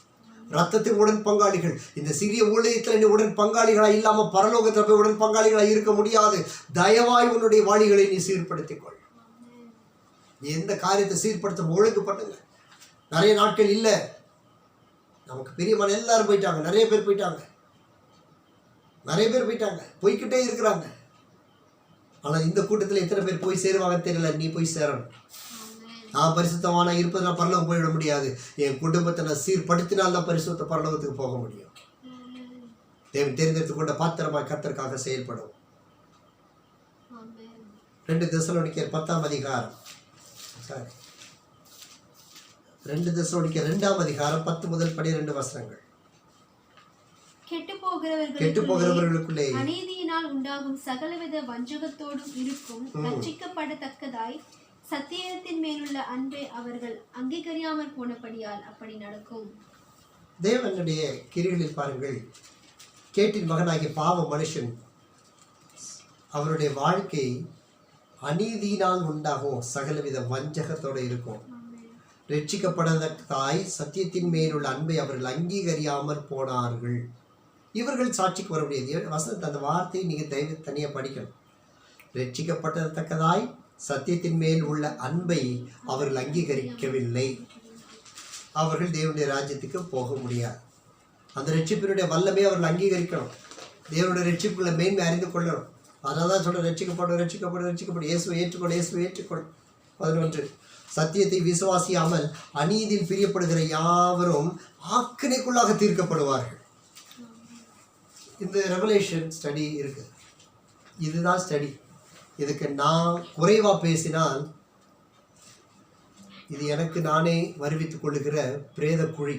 ரத்தத்தின் உடன் பங்காளிகள். இந்த சிறிய ஊழியத்தில் நீ உடன் பங்காளிகளாய் இல்லாமல் பரலோகத்தில் போய் உடன் பங்காளிகளாய் இருக்க முடியாது. தயவாய் உன்னுடைய வாளிகளை நீ சீர்படுத்திக் கொள். நீ எந்த காரியத்தை சீர்படுத்த ஒழுங்கு பண்ணுங்க. நிறைய நாட்கள் இல்லை, நமக்கு பெரியமான எல்லாரும் போயிட்டாங்க, நிறைய பேர் போயிட்டாங்க, நிறைய பேர் போயிட்டாங்க, போய்கிட்டே இருக்கிறாங்க. ஆனால் இந்த கூட்டத்தில் எத்தனை பேர் போய் சேருவாங்க தெரியல. நீ போய் சேரணும். நான் பரிசுத்தமான இருப்பது நான் பரலோகம் போயிட முடியாது. என் குடும்பத்தை நான் சீர்படுத்தினால் தான் பரிசுத்த பரலோகத்துக்கு போக முடியும். தேவன் தேர்ந்தெடுத்து கொண்ட பாத்திரமாய் கர்த்தருக்காக செயல்படும். 2 தெசலோனிக்கேயர் 10ஆம் அதிகாரம் 2 தெசலோனிக்கேயர் 2ஆம் அதிகாரம் 10 முதல் 12 வசனங்கள். கெட்டுப்போகிறவர்களுக்குள்ளே அநீதியினால் உண்டாகும் சகலவித வஞ்சகத்தோடும் இருக்கும் ரட்சிக்கப்படத்தக்கதாய் சத்தியத்தின் மேலுள்ள அன்பை அவர்கள் அங்கீகரியாமல் போனபடியால் அப்படி நடக்கும். தேவனுடைய கிரிகளில் பாருங்கள், கேட்டின் மகனாகிய பாவ மனுஷன் அவருடைய வாழ்க்கை அநீதியினால் உண்டாகும் சகலவித வஞ்சகத்தோடு இருக்கும். ரட்சிக்கப்படத்தக்கதாய் சத்தியத்தின் மேலுள்ள அன்பை அவர்கள் அங்கீகரியாமல் போனார்கள். இவர்கள் சாட்சிக்கு வர முடியாது. வசனத்தை அந்த வார்த்தையை நீங்கள் தனியாக படிக்கணும். ரட்சிக்கப்படத்தக்கதாய் சத்தியத்தின் மேல் உள்ள அன்பை அவர்கள் அங்கீகரிக்கவில்லை. அவர்கள் தேவனுடைய ராஜ்யத்துக்கு போக முடியாது. அந்த ரட்சிப்பினுடைய வல்லமே அவர்கள் அங்கீகரிக்கணும். தேவனுடைய ரட்சிப்புகளை மேன்மை அறிந்து கொள்ளணும். அதனால தான் சொல்ல ரட்சிக்கப்படும் இயேசுவை ஏற்றுக்கொள். 11 சத்தியத்தை விசுவாசியாமல் அநீதியில் பிரியப்படுகிற யாவரும் ஆக்கினைக்குள்ளாக தீர்க்கப்படுவார்கள். இந்த ரெவலேஷன் ஸ்டடி இருக்குது. இதுதான் ஸ்டடி. இதுக்கு நான் குறைவாக பேசினால் இது எனக்கு நானே வருவித்துக் கொள்ளுகிற பிரேத குழி.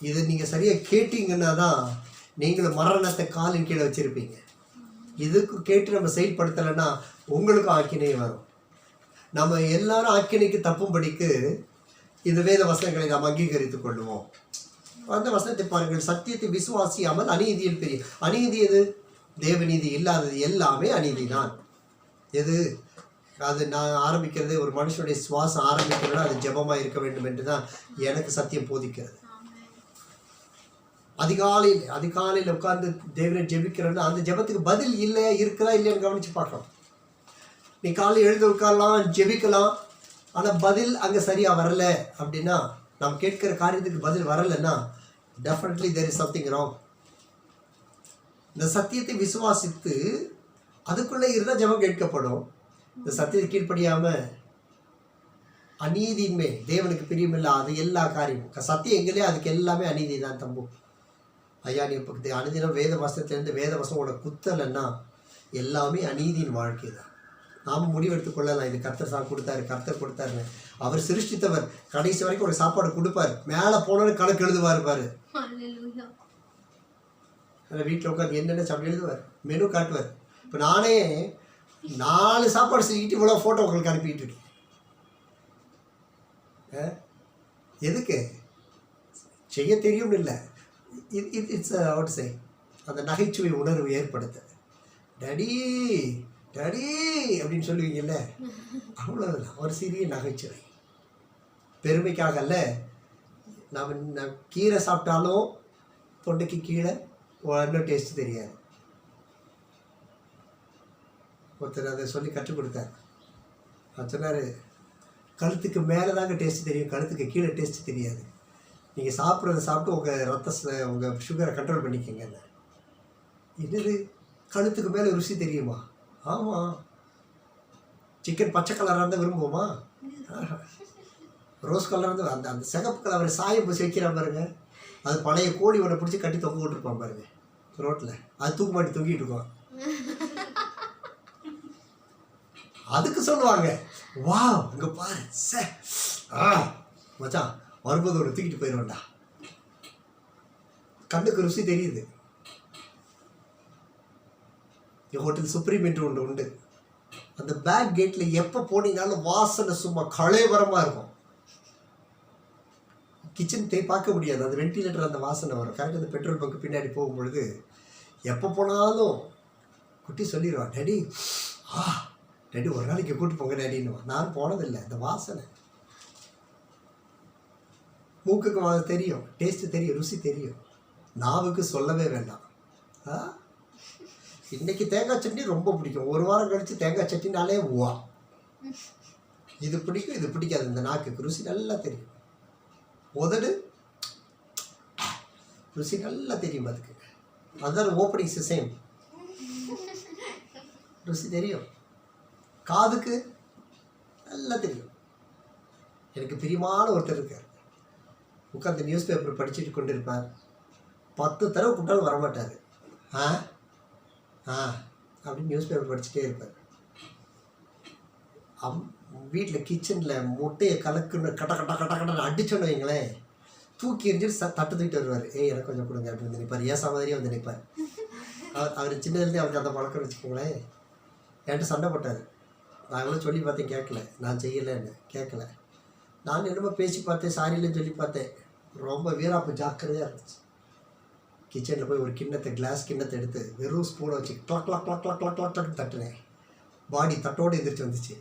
இதை நீங்கள் சரியாக கேட்டீங்கன்னா தான் நீங்களும் மரணத்தை காலின் கீழே வச்சுருப்பீங்க. இதுக்கு கேட்டு நம்ம செயல்படுத்தலைன்னா உங்களுக்கும் ஆக்கினை வரும். நம்ம எல்லாரும் ஆக்கினைக்கு தப்பும்படிக்கு இந்த வேத வசனங்களை நாம் அங்கீகரித்துக் கொள்வோம். அந்த வசனத்தை பாருங்கள். சத்தியத்தை விசுவாசியாமல் அநீதியில் பெரிய அநீதி எது? தேவநீதி இல்லாதது எல்லாமே அநீதி தான். எது? அது நான் ஆரம்பிக்கிறது ஒரு மனுஷனுடைய சுவாசம் ஆரம்பிக்கிறதுனா அது ஜெபமாக இருக்க வேண்டும் என்று தான் எனக்கு சத்தியம் போதிக்கிறது. அதிகாலையில் உட்கார்ந்து தேவனை ஜெபிக்கிறேன்னா அந்த ஜெபத்துக்கு பதில் இல்லையா இருக்குதா இல்லையான்னு கவனித்து பார்க்கலாம். நீ காலையில் எழுந்து உட்காரலாம், ஜெபிக்கலாம், ஆனால் பதில் அங்கே சரியாக வரலை அப்படின்னா, நாம் கேட்கிற காரியத்துக்கு பதில் வரலைன்னா definitely there is something wrong. இந்த சத்தியத்தை விசுவாசித்து அதுக்குள்ளே இருந்தால் ஜெபம் கேட்கப்படும். இந்த சத்தியத்தை கீழ்ப்படியாமல் அநீதியின்மை தேவனுக்கு பிரியமில்லை. அது எல்லா காரியமும் சத்தியம் எங்களே அதுக்கு எல்லாமே அநீதி தான் தம்பு. ஐயா நீ இப்போ அனுதினம் வேத வசனத்துலேருந்து வேத வசனம் உனக்கு குத்தலைன்னா எல்லாமே அநீதியின் வாழ்க்கை தான். நாம் முடிவெடுத்துக் கொள்ளலாம், இது கர்த்தர் கொடுத்தாரு, கர்த்தர் கொடுத்தாருன்னு. அவர் சிருஷ்டித்தவர், கடைசி வரைக்கும் ஒரு சாப்பாடு கொடுப்பார். மேலே போனோன்னு கணக்கு எழுதுவார் பாரு. வீட்டில் உட்காந்து என்னென்ன சாப்பிட்டு எழுதுவார், மெனு காட்டுவார். இப்போ நானே 4 சாப்பாடு செஞ்சுக்கிட்டு இவ்வளோ ஃபோட்டோ உங்களுக்கு அனுப்பிக்கிட்டு இருக்கேன். எதுக்கு? செய்ய தெரியும்னு இல்லை, இட்ஸ் அவுட் சை அந்த நகைச்சுவை உணர்வு ஏற்படுத்த. டடி டடி அப்படின்னு சொல்லுவீங்கல்ல, அவ்வளோதான். ஒரு சிறிய நகைச்சுவை, பெருமைக்காக அல்ல. நம்ம கீரை சாப்பிட்டாலும் தொண்டைக்கு கீழே இன்னும் டேஸ்ட் தெரியாது. ஒருத்தர் அதை சொல்லி கற்றுக் கொடுத்தார். அவர் சொன்னார், கழுத்துக்கு மேலே தாங்க டேஸ்ட் தெரியும், கழுத்துக்கு கீழே டேஸ்ட் தெரியாது. நீங்கள் சாப்பிட்றத சாப்பிட்டு உங்கள் உங்கள் சுகரை கண்ட்ரோல் பண்ணிக்கங்க. என்னது கழுத்துக்கு மேலே ருசி தெரியுமா? ஆமாம். சிக்கன் பச்சை கலராக இருந்தால் விரும்புவோமா? ரோஸ் கலராக இருந்தால் அந்த அந்த சிகப்பு கலர் சாயம் பூசி வைக்கிறா பாருங்க, அது பழைய கோழி ஒன்றை பிடிச்சி கட்டி தொங்க விட்டுருப்பான் பாருங்க ரோட்டில், அது தூக்கு மாட்டி தொங்கிட்டு இருக்கோம். அதுக்கு சொல்லுவாங்க, வா அங்கே பாரு சே மச்சான் வரும்போது ஒரு தூக்கிட்டு போயிடுவேன்டா. கண்ணுக்கு ருசி தெரியுது. ஹோட்டல் சுப்ரீம் என்று ஒன்று உண்டு. அந்த பேக் கேட்டில் எப்போ போனீங்கனாலும் வாசனை சும்மா களைவரமாக இருக்கும். கிச்சன் பார்க்க முடியாது, அந்த வென்டிலேட்டர் அந்த வாசனை வரும். கரெக்டாக அந்த பெட்ரோல் பங்க் பின்னாடி போகும்பொழுது எப்போ போனாலும் குட்டி சொல்லிடுவான், டேடி டேடி ஒரு நாளைக்கு கூப்பிட்டு போங்க டேடின்னு. நான் போனதில்லை. அந்த வாசனை மூக்குக்கு தெரியும், டேஸ்ட்டு தெரியும், ருசி தெரியும். நாவுக்கு சொல்லவே வேண்டாம். இன்றைக்கி தேங்காய் சட்னி ரொம்ப பிடிக்கும், ஒரு வாரம் கழித்து தேங்காய் சட்னினாலே வா இது பிடிக்கும், இது பிடிக்காது. இந்த நாக்குக்கு ருசி நல்லா தெரியும். உதடு ருசி நல்லா தெரியும். அதுக்கு அதுதான் ஓப்பனிங் சேம் ருசி தெரியும். காதுக்கு நல்லா தெரியும். எனக்கு பிரியமான ஒருத்தர் இருக்கார், உட்காந்து நியூஸ் பேப்பர் படிச்சுட்டு கொண்டு இருப்பார். 10 தடவை கூப்பிட்டாலும் வரமாட்டார். அப்படின்னு நியூஸ் பேப்பர் படிச்சுட்டே இருப்பார். வீட்டில் கிச்சனில் முட்டையை கலக்குன்னு கட்ட கட்ட கட்ட கட்டன்னு அடிச்சோன்னு வைங்களேன், தூக்கி எரிஞ்சிட்டு தட்டு தூக்கிட்டு வருவார். எனக்கு கொஞ்சம் கொடுங்க அப்படின்னு வந்து நிற்பார். ஏசா மாதிரியே வந்து நிற்பார். அவர் சின்னதுலேருந்தே அவருக்கு அந்த பழக்கம் வச்சுக்கோங்களேன். என்கிட்ட சண்டை போட்டார். நான் எவ்வளோ சொல்லி பார்த்தேன், கேட்கல. நான் செய்யலைன்னு கேட்கல. நான் என்னமோ பேசி பார்த்தேன், சாரியில்லைன்னு சொல்லி பார்த்தேன். ரொம்ப வீராப்பு ஜாக்கிரதையாக இருந்துச்சு. கிச்சனில் போய் ஒரு கிண்ணத்தை, கிளாஸ் கிண்ணத்தை எடுத்து வெறும் ஸ்பூனை வச்சு கிளாக் கிளாக் கிளாக் கிளாக் கிளாக் கிளாக் தட்டுனேன். பாடி தட்டோடு எந்திரிச்சு வந்துச்சு.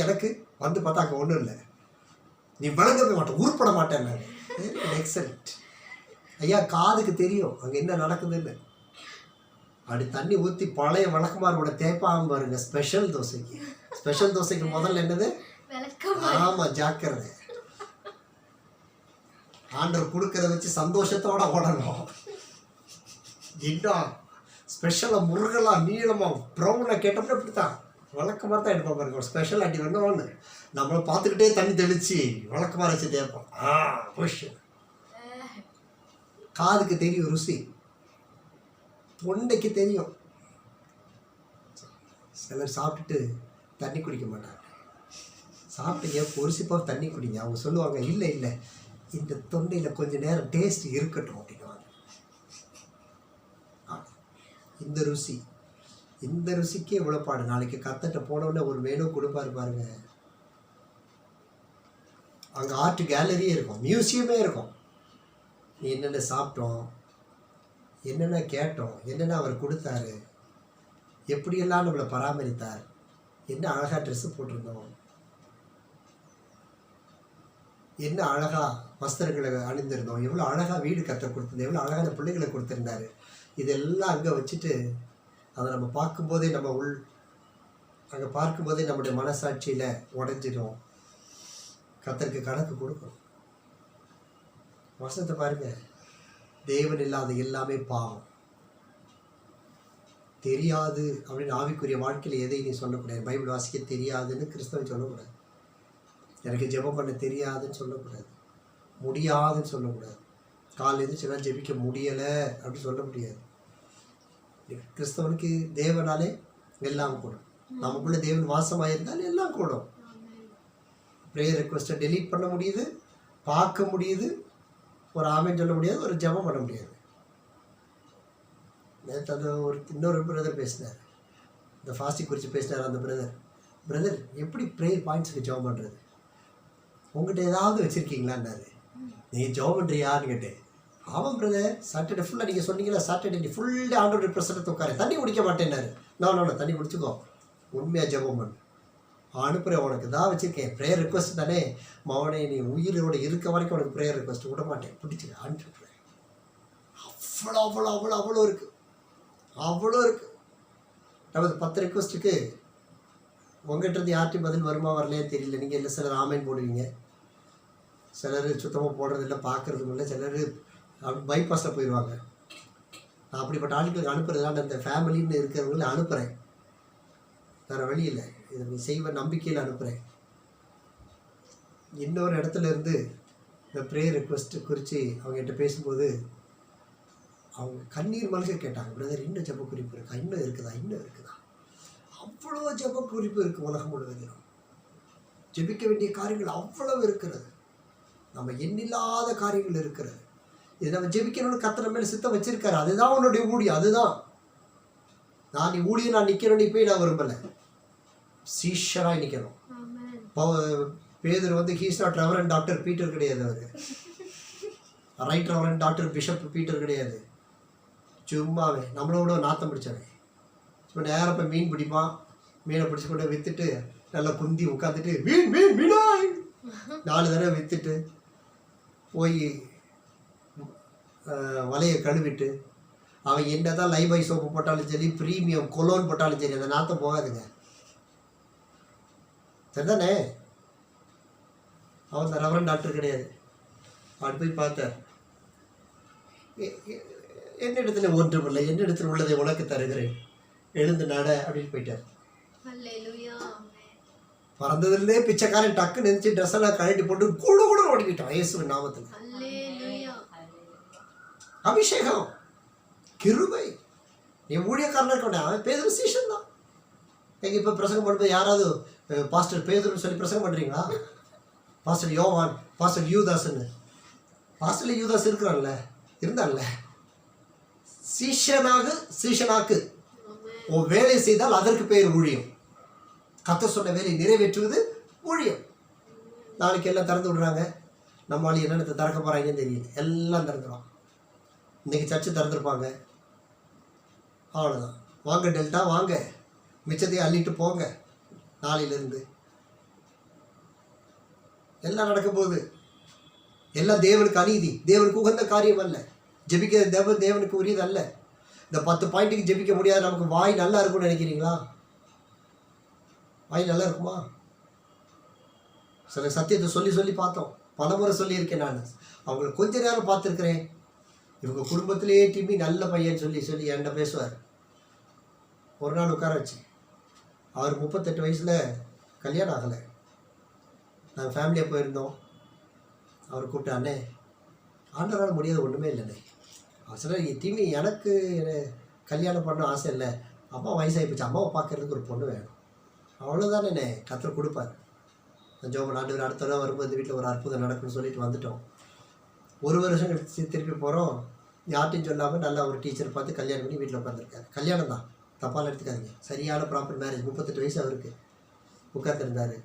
எனக்கு வந்து பார்த்தா அங்கே ஒன்றும் இல்லை. நீ வழங்கவே மாட்டேன், உருப்பட மாட்டேன். நான் எக்ஸலண்ட் ஐயா. காதுக்கு தெரியும் அங்கே என்ன நடக்குதுன்னு. அப்படி தண்ணி ஊற்றி பழைய வழக்கமாரோட தேய்ப்பாக பாருங்க. ஸ்பெஷல் தோசைக்கு, ஸ்பெஷல் தோசைக்கு முதல்ல என்னது? ஆமாம், ஜாக்கிரதை. ஆண்டவர் கொடுக்கறத வச்சு சந்தோஷத்தோட ஓடணும். இன்னும் ஸ்பெஷலாக முருகலாக நீளமாக ப்ரௌனாக கேட்டோம்னா இப்படி தான் வழக்கமாக தான் எடுப்போம் பாருங்க. ஒரு ஸ்பெஷல் அடி ஒன்று நம்மளை பார்த்துக்கிட்டே தண்ணி தெளித்து வழக்கமாக வச்சு தேய்ப்போம். பொஷன். காதுக்கு தெரியும் ருசி, தொண்டைக்கு தெரியும். சிலர் சாப்பிட்டுட்டு தண்ணி குடிக்க மாட்டாங்க. சாப்பிட்டீங்க ஒரு சிப்பாக தண்ணி குடிங்க. அவங்க சொல்லுவாங்க, இல்லை இல்லை இந்த தொண்டையில் கொஞ்சம் நேரம் டேஸ்ட் இருக்கட்டும் அப்படின்னுவாங்க. இந்த ருசி, இந்த ருசிக்கே இவ்வளோ பாடு. நாளைக்கு கத்தட்ட போனோடனே ஒரு மெனு கொடுப்பாரு பாருங்க. அங்கே ஆர்ட் கேலரியே இருக்கும், மியூசியமே இருக்கும். என்னென்ன சாப்பிட்டோம், என்னென்ன கேட்டோம், என்னென்ன அவர் கொடுத்தாரு, எப்படியெல்லாம் நம்மளை பராமரித்தார், என்ன அழகாக ட்ரெஸ்ஸு போட்டிருந்தோம், என்ன அழகாக வஸ்திரங்களை அணிந்திருந்தோம், எவ்வளோ அழகாக வீடு கற்று கொடுத்துருந்தோம், எவ்வளோ அழகான பிள்ளைகளை கொடுத்துருந்தாரு. இதெல்லாம் அங்கே வச்சுட்டு அதை நம்ம பார்க்கும்போதே அங்கே பார்க்கும்போதே நம்முடைய மனசாட்சியில் உடஞ்சிடும். கர்த்தருக்கு கணக்கு கொடுக்கணும். வசனத்தை பாருங்க, தேவன் இல்லாத எல்லாமே பாவம். தெரியாது அப்படின்னு ஆவிக்குரிய வாழ்க்கையில் எதையும் நீ சொல்லக்கூடாது. பைபிள் வாசிக்க தெரியாதுன்னு கிறிஸ்தவன் சொல்லக்கூடாது. எனக்கு ஜெபம் பண்ண தெரியாதுன்னு சொல்லக்கூடாது, முடியாதுன்னு சொல்லக்கூடாது. காலையில் எழுந்திரிச்செல்லாம் ஜெபிக்க முடியலை அப்படின்னு சொல்ல முடியாது. கிறிஸ்தவனுக்கு தேவனாலே எல்லாம் கூடும். நமக்குள்ள தேவன் வாசமாயிருந்தால் எல்லாம் கூடும். ப்ரேயர் ரெக்வஸ்ட்டை டெலீட் பண்ண முடியுது, பார்க்க முடியுது, ஒரு ஆமென் சொல்ல முடியாது, ஒரு ஜெபம் பண்ண முடியாது. நேற்று அந்த இன்னொரு பிரதர் பேசினார், இந்த ஃபாஸ்டிங் குறித்து பேசினார். அந்த பிரதர் எப்படி ப்ரேயர் பாயிண்ட்ஸுக்கு ஜெபம் பண்ணுறது, உங்கள்கிட்ட ஏதாவது வச்சுருக்கீங்களான்னாரு. நீங்கள் ஜெபம் பண்ணுறியான்னு கேட்டேன். ஆமாம் பிரதர், சாட்டர்டே ஃபுல்லாக நீங்கள் சொன்னீங்களா, சாட்டர்டே ஃபுல்லாக ஆண்டோட பிரசனத்தை உட்கார தண்ணி குடிக்க மாட்டேன்னாரு. நான் தண்ணி குடிச்சுக்கோ, உண்மையாக ஜெபம் பண்ணு, அனுப்புகிறேன், உனக்கு தான் வச்சுருக்கேன். ப்ரேயர் ரெக்வஸ்ட் தானே மவனே, நீ உயிரோடு இருக்க வரைக்கும் உனக்கு ப்ரேயர் ரெக்வஸ்ட் விட மாட்டேன், பிடிச்சிக்க அனுப்பிச்சுட்றேன். அவ்வளோ அவ்வளோ அவ்வளோ அவ்வளோ இருக்குது, அவ்வளோ இருக்குது. நமது 10 ரெக்வஸ்ட்டுக்கு உங்கள்கிட்ட யார்ட்டையும் பதில் வருமா வரலையே தெரியல. நீங்கள் இல்லை, சிலர் ஆமைன் போடுவீங்க, சிலர் சுத்தமாக போடுறதில்ல, பார்க்குறதும் இல்லை, சிலர் பைபாஸில் போயிடுவாங்க. நான் அப்படிப்பட்ட ஆட்களுக்கு அனுப்புறதுனால அந்த ஃபேமிலின்னு இருக்கிறவங்கள அனுப்புகிறேன், வேறு வழி இல்லை. இதை நீ செய்வ நம்பிக்கையில் அனுப்புகிறேன். இன்னொரு இடத்துல இருந்து இந்த ப்ரேயர் ரெக்வஸ்ட்டு குறித்து அவங்ககிட்ட பேசும்போது அவங்க கண்ணீர் மல்க கேட்டாங்க, பிரதர் இன்னும் ஜெப குறிப்பு இருக்கா, இன்னும் இருக்குதா. அவ்வளோ ஜெப குறிப்பு இருக்குது உலகம் முழுவதிலும். ஜெபிக்க வேண்டிய காரியங்கள் அவ்வளவு இருக்கிறது, நம்ம எண்ணில்லாத காரியங்கள் இருக்கிறது. இது நம்ம ஜெபிக்கணும்னு கர்த்தர் மேலே சித்தம் வச்சிருக்காரு. அதுதான் உன்னுடைய ஊழியம். அதுதான் நான் நீ ஊழியம் நான் நிற்கணும் போய் நான் விரும்பலை, சீஷராக நிற்கணும். Father he's not reverend doctor Peter கிடையாது, அவர் right reverend doctor bishop Peter கிடையாது. சும்மாவே நம்மளோட நாத்தம் பிடிச்சவன். இப்போ நேரம் போய் மீன் பிடிப்பான், மீனை பிடிச்சி கொண்டு விற்றுட்டு நல்லா குந்தி உட்காந்துட்டு மீனாய் 4 தடவை விற்றுட்டு போய் வலையை கழுவிட்டு அவன் என்ன தான் லைபாய் சோப்பு போட்டாலும் சரி, ப்ரீமியம் கொலோன் போட்டாலும் சரி, அந்த நாத்தம் போகாதுங்க. சரிதானே? அவன் தான் ரெவரண்ட் டாக்டர் கிடையாது. அவன் போய் பார்த்தார், என்னிடத்துல ஒன்றுமில்லை, என்னிடத்தில் உள்ளதை உனக்கு தருகிறேன், எழுந்து நட அப்படின்னு போயிட்டார். பிறந்ததுலேருந்தே பிச்சைக்காரன் டக்கு நினைச்சு ட்ரெஸ் எல்லாம் கழட்டி போட்டு கூட ஓடிக்கிட்டான் இயேசுவின் நாமத்தில். அபிஷேகம், கிருபை. நீ ஊழியக்காரனா இருக்க, அவன் பேதுரு சீஷன் தான். எங்க இப்போ பிரசங்கம் பண்ணும்போது யாராவது பாஸ்டர் பேதுருன்னு சொல்லி பிரசங்கம் பண்ணுறீங்களா? பாஸ்டர் யோவான், பாஸ்டர் யூதாஸ்ன்னு. பாஸ்டர்ல யூதாஸ் இருக்கிறான்ல, இருந்தான்ல. சீஷனாக்கு உன் வேலை செய்தால் அதற்கு பெயர் ஊழியம். கர்த்தர் சொன்ன வேலை நிறைவேற்றுவது ஊழியம். நாளைக்கு எல்லாம் திறந்து விடுறாங்க, நம்மளால என்னென்ன திறக்க போகிறாங்கன்னு தெரியல, எல்லாம் திறந்துடும். இன்றைக்கி சர்ச்சு திறந்துருப்பாங்க, அவ்வளோதான். வாங்க டெல்டா வாங்க, மிச்சத்தையும் அள்ளிட்டு போங்க. நாளையிலேருந்து எல்லாம் நடக்கும் போது எல்லாம் தேவனுக்கு அநீதி, தேவனுக்கு உகந்த காரியம் அல்ல. ஜெபிக்க தேவனுக்கு உரியது அல்ல. இந்த 10 பாயிண்ட்டுக்கு ஜெபிக்க முடியாது. நமக்கு வாய் நல்லா இருக்கும்னு நினைக்கிறீங்களா? வாய் நல்லா இருக்குமா? சில சத்தியத்தை சொல்லி பார்த்தோம், பலமுறை சொல்லியிருக்கேன். நான் அவங்களை கொஞ்ச நேரம் பார்த்துருக்குறேன். இவங்க குடும்பத்திலேயே டிமி நல்ல பையன் சொல்லி என்கிட்ட பேசுவார். ஒரு நாள் உட்கார வச்சு, அவர் 38 வயசில் கல்யாணம் ஆகலை. நாங்கள் ஃபேமிலியாக போயிருந்தோம். அவர் கூப்பிட்டு, அண்ணே ஆண்டவரால் முடியாது ஒன்றுமே இல்லைண்ணே. அவர் சொன்னார், டிமி எனக்கு கல்யாணம் பண்ண ஆசை இல்லை, அம்மா வயசாகி போச்சு, அம்மாவை பார்க்கறதுக்கு ஒரு பொண்ணு வேணும், அவ்வளோதானே கர்த்தர் கொடுப்பார். ஜோபன் ஆண்டவர் அடுத்த தடவை வரும்போது இந்த வீட்டில் ஒரு அற்புதம் நடக்கும்னு சொல்லிட்டு வந்துட்டோம். 1 வருஷம் கழிச்சு திருப்பி போகிறோம். யார்ட்டையும் சொல்லாமல் நல்லா ஒரு டீச்சர் பார்த்து கல்யாணம் பண்ணி வீட்டில் உட்காந்துருக்காரு. கல்யாணம் தான், தப்பால் எடுத்துக்காதீங்க, சரியான ப்ராப்பர் மேரேஜ். 38 வயசு அவருக்கு. உட்காந்துருந்தார்.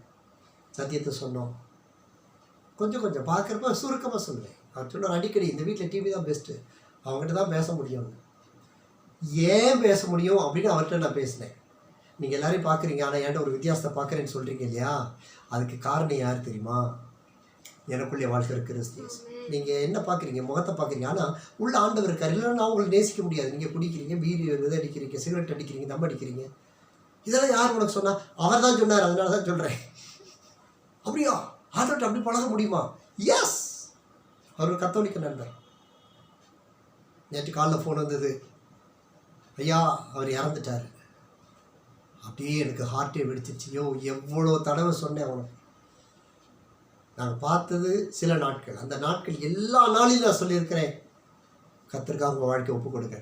சத்தியத்தை சொன்னோம். கொஞ்சம் பார்க்குறப்ப சுருக்கமாக சொல்லுவேன். அவர் சொன்னார், அடிக்கடி இந்த வீட்டில் டிவி தான் பெஸ்ட்டு, அவங்ககிட்ட தான் பேச முடியும். ஏன் பேச முடியும் அப்படின்னு அவர்கிட்ட நான் பேசினேன். நீங்கள் எல்லோரையும் பார்க்குறீங்க, ஆனால் ஏன்ட்ட ஒரு வித்தியாசத்தை பார்க்குறேன்னு சொல்கிறீங்க இல்லையா? அதுக்கு காரணம் யார் தெரியுமா? எனக்குள்ளே வாழ்க்கை கிறிஸ்து. நீங்கள் என்ன பார்க்குறீங்க? முகத்தை பார்க்குறீங்க, ஆனால் உள்ள ஆண்டவர் இருக்கார். இல்லைன்னா அவங்களை நேசிக்க முடியாது. நீங்கள் குடிக்கிறீங்க, பீடி அடிக்கிறீங்க, சிகரெட் அடிக்கிறீங்க, தம் அடிக்கிறீங்க. இதெல்லாம் யார் உனக்கு சொன்னால்? அவர் தான் சொன்னார், அதனால தான் சொல்கிறேன். அப்படியா? ஆண்டவர்கிட்ட அப்படி பழக முடியுமா? எஸ். அவர் ஒரு கத்தோலிக்க நண்பர். நேற்று காலைல ஃபோன் வந்தது, ஐயா அவர் இறந்துட்டார். அப்படியே எனக்கு ஹார்ட்டே வெடிச்சிருச்சு. எவ்வளோ தடவை சொன்னேன் அவனுக்கு. நாங்கள் பார்த்தது சில நாட்கள், அந்த நாட்கள் எல்லா நாளையும் நான் சொல்லியிருக்கிறேன், கர்த்தருக்கு அவங்க வாழ்க்கையை ஒப்பு கொடுக்க.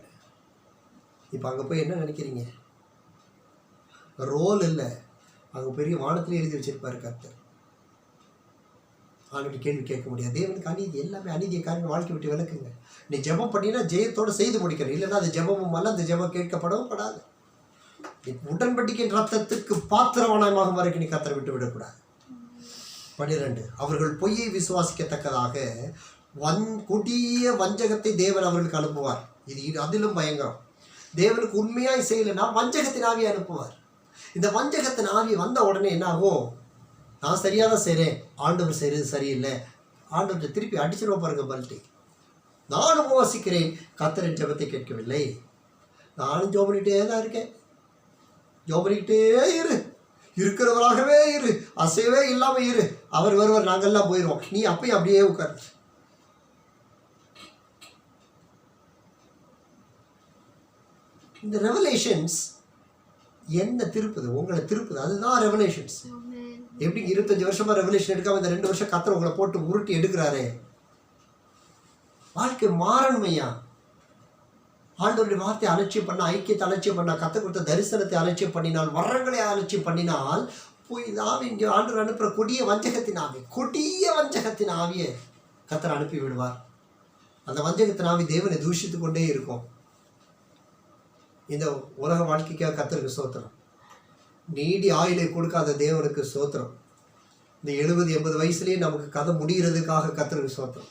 இப்போ அங்கே போய் என்ன நினைக்கிறீங்க? ரோல் இல்லை, அங்கே பெரிய வானத்திலே எழுதி வச்சிருப்பாரு கர்த்தர். ஆண்டு கேள்வி கேட்க முடியாது. தேவனுக்கு அநீதி, எல்லாமே அநீதியை காரணம் வாழ்க்கை விட்டு விளக்குங்க. நீ ஜெபம் பண்ணினா ஜெயத்தோடு செய்து முடிக்கணும், இல்லைன்னா அது ஜெபமும் அல்ல, அந்த ஜெபம் கேட்கப்படவும் படாது. நீ உடன்படிக்கையின் ரத்தத்துக்கு பாத்திரவானமாக வரைக்கும் நீ கர்த்தரை விட்டு விடக்கூடாது. 12 அவர்கள் பொய்யை விசுவாசிக்கத்தக்கதாக கொடிய வஞ்சகத்தை தேவன் அவர்களுக்கு அனுப்புவார். இது அதிலும் பயங்கரம். தேவனுக்கு உண்மையாய் செய்யலைன்னா வஞ்சகத்தின் ஆவியை அனுப்புவார். இந்த வஞ்சகத்தின் ஆவி வந்த உடனே என்ன ஆகும்? நான் சரியாக தான் செய்கிறேன், ஆண்டவர் செய்கிறது சரியில்லை, ஆண்டவர் திருப்பி அடிச்சிருவ பாருங்க பல்ட்டி. நானும் உபவாசிக்கிறேன், கர்த்தரின் ஜெபத்தை கேட்கவில்லை. நானும் ஜெபம் பண்ணிகிட்டே தான் இருக்கேன். ஜெபம் பண்ணிக்கிட்டே இரு, இருக்கிறவராகவே இரு, அசையவே இல்லாமல் இரு, அவர் வருவார், நாங்கள்லாம் போயிடுவோம், நீ அப்பயும் அப்படியே உட்காரு. இந்த ரெவலேஷன்ஸ் என்ன திருப்புது? உங்களை திருப்புது, அதுதான் ரெவலேஷன்ஸ். எப்படி 25 வருஷமா ரெவலேஷன் எடுக்காம இந்த 2 வருஷம் கர்த்தர் உங்களை போட்டு உருட்டி எடுக்கிறாரே. வாழ்க்கை மாறணுமையா. ஆண்டவருடைய வார்த்தை அலட்சியம் பண்ண, ஐக்கியத்தை அலட்சியம் பண்ண, கர்த்தர் கொடுத்த தரிசனத்தை அலட்சியம் பண்ணினால், வரங்களை அலட்சியம் பண்ணினால், போய் இந்த ஆவி இங்கே ஆண்டவர் அனுப்புகிற கொடிய வஞ்சகத்தின் ஆவி, கொடிய வஞ்சகத்தின் ஆவியை கர்த்தர் அனுப்பி விடுவார். அந்த வஞ்சகத்தின் ஆவி தேவனை தூஷித்து கொண்டே இருக்கும். இந்த உலக வாழ்க்கைக்காக கர்த்தருக்கு ஸ்தோத்திரம். நீடி ஆயுளை கொடுக்காத தேவனுக்கு ஸ்தோத்திரம். இந்த 70-80 வயசுலேயே நமக்கு கதை முடிகிறதுக்காக கர்த்தருக்கு ஸ்தோத்திரம்.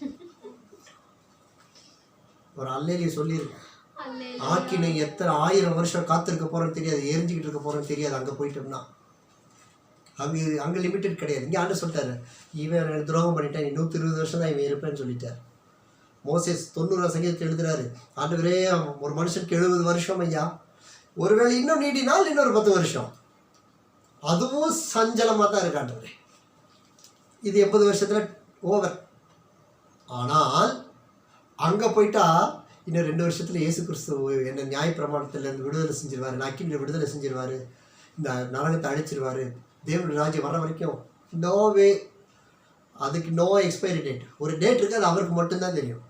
ஒரு அல்லேலிய சொல்லியிருக்கேன், ஆக்கினை எத்தனை 1000 வருஷம் காத்திருக்க போகிறோன்னு தெரியாது, எரிஞ்சிக்கிட்டு இருக்க போகிறோன்னு தெரியாது. அங்கே போயிட்டோம்னா அங்கே லிமிட்டட் கிடையாது. இங்கே ஆண்டு சொல்லிட்டாரு, இவன் எனக்கு துரோகம் பண்ணிட்டேன், 120 வருஷம் தான் இவன் இருப்பேன்னு சொல்லிட்டார். மோசேஸ் 90 சங்கீதத்தை எழுதுறாரு, ஆண்டவரே ஒரு மனுஷனுக்கு 70 வருஷம் ஐயா, ஒருவேளை இன்னும் நீடினால் இன்னொரு 10 வருஷம், அதுவும் சஞ்சலமாக தான் இருக்கு ஆண்டவரே, இது 80 வருஷத்தில் ஓவர். ஆனால் அங்கே போயிட்டா இன்னும் 2 வருஷத்தில் இயேசு கிறிஸ்து என்ன நியாயப்பிரமாணத்திலேருந்து விடுதலை செஞ்சிருவார், நக்கினில் விடுதலை செஞ்சிருவார், இந்த நரகத்தை அழிச்சிருவார், தேவனுடைய ராஜ்யம் வர வரைக்கும் நோ வே. அதுக்கு நோ எக்ஸ்பைரி டேட், ஒரு டேட் இருக்குது, அது அவருக்கு மட்டும்தான் தெரியும்.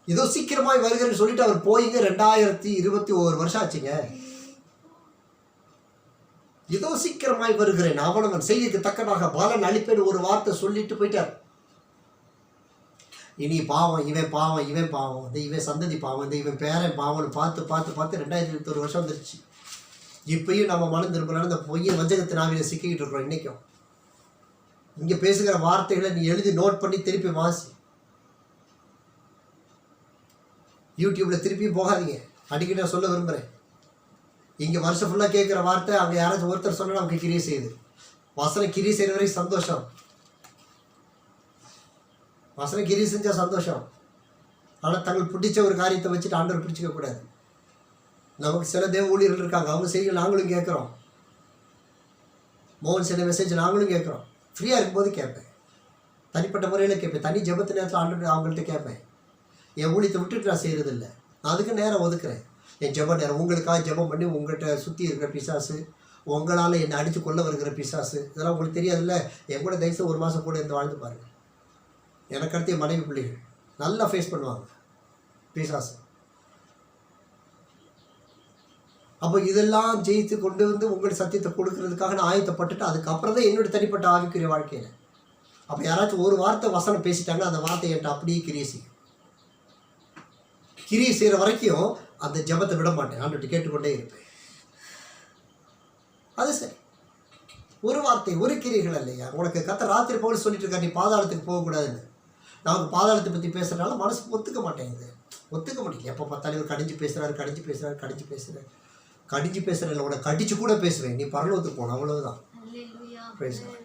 ஏதோ சீக்கிரமாய் வருகிறேன்னு சொல்லிட்டு அவர் போயிங்க 2021 வருஷம் ஆச்சுங்க. ஏதோ சீக்கிரமாய் வருகிறேன், அவனவன் செய்திக்கு தக்கதாக பலன் அளிப்பேன்னு ஒரு வார்த்தை சொல்லிட்டு போயிட்டார். இனி பாவம், இவன் பாவம், இவன் பாவம், இந்த இவன் சந்ததி பாவம், இந்த இவன் பேரன் பாவம்னு பார்த்து 2021 வருஷம் வந்துருச்சு. இப்பயும் நம்ம மனம் திரும்பலாம் இந்த பொய்ய வஞ்சகத்தின் ஆவியில் சிக்கிக்கிட்டு இருக்கிறோம். இன்றைக்கும் இங்கே பேசுகிற வார்த்தைகளை நீ எழுதி நோட் பண்ணி திருப்பி வாசி. யூடியூப்பில் திருப்பி போகாதீங்க. அடிக்கடி நான் சொல்ல விரும்புகிறேன், இங்கே வருஷம் ஃபுல்லாக கேட்குற வார்த்தை அங்கே யாராச்சும் ஒருத்தர் சொன்னால் நமக்கு கிரியை செய்யுது. வசனம் கிரியை செய்கிற வரைக்கும் சந்தோஷம், வசனம் கிரியை செஞ்சால் சந்தோஷம். ஆனால் தங்களுக்கு பிடிச்ச ஒரு காரியத்தை வச்சுட்டு ஆண்டவர் பிடிச்சிக்க கூடாது. நமக்கு சில தேவ ஊழியர்கள் இருக்காங்க, அவங்க செய்திகள் நாங்களும் கேட்குறோம். மோகன் சில மெசேஜ் நாங்களும் கேட்குறோம். ஃப்ரீயாக இருக்கும்போது கேட்பேன், தனிப்பட்ட முறையில் கேட்பேன், தனி ஜெபத்து நேரத்தில் ஆண்டு அவங்கள்ட்ட கேட்பேன். என் ஊழியத்தை விட்டுட்டு நான் செய்கிறதில்ல, நான் அதுக்கு நேரம் ஒதுக்குறேன். என் ஜெப நேரம் உங்களுக்காக ஜெபம் பண்ணி, உங்கள்கிட்ட சுற்றி இருக்கிற பிசாசு, உங்களால் என்னை அடித்து கொள்ள வருகிற பிசாசு, இதெல்லாம் உங்களுக்கு தெரியாதுல்ல. என் கூட தயவுசு 1 மாதம் கூட இருந்து வாழ்ந்து பாருங்கள். எனக்கு அடுத்து என் மனைவி பிள்ளைகள் நல்லா ஃபேஸ் பண்ணுவாங்க பிசாசு. அப்போ இதெல்லாம் ஜெயித்து கொண்டு வந்து உங்களுடைய சத்தியத்தை கொடுக்கறதுக்காக நான் ஆயத்தப்பட்டுட்டு அதுக்கப்புறம் தான் என்னுடைய தனிப்பட்ட ஆவிக்குரிய வாழ்க்கையில். அப்போ யாராச்சும் ஒரு வார்த்தை வசனம் பேசிட்டாங்கன்னா அந்த வார்த்தை என்கிட்ட அப்படியே கிரியை செய்யும். கிரியை செய்கிற வரைக்கும் அந்த ஜெபத்தை விட மாட்டேன், ஆண்டவர்கிட்ட கேட்டுக்கொண்டே இருப்பேன். அது சரி, ஒரு வார்த்தை ஒரு கிரியைகள் இல்லையா. உனக்கு கர்த்தர் ராத்திரி போல் சொல்லிட்டு இருக்கா, நீ பாதாளத்துக்கு போகக்கூடாதுன்னு. நமக்கு பாதாளத்தை பற்றி பேசுகிறனால மனசு ஒத்துக்க மாட்டேங்குது, ஒத்துக்க முடியல. எப்போ பார்த்தாலும் கடிஞ்சு பேசுகிறாரு, கடிஞ்சு பேசுகிறேன், உனக்கு கடிச்சு கூட பேசுவேன், நீ பரலோகத்துக்கு போகணும், அவ்வளவுதான். பேசுகிறேன்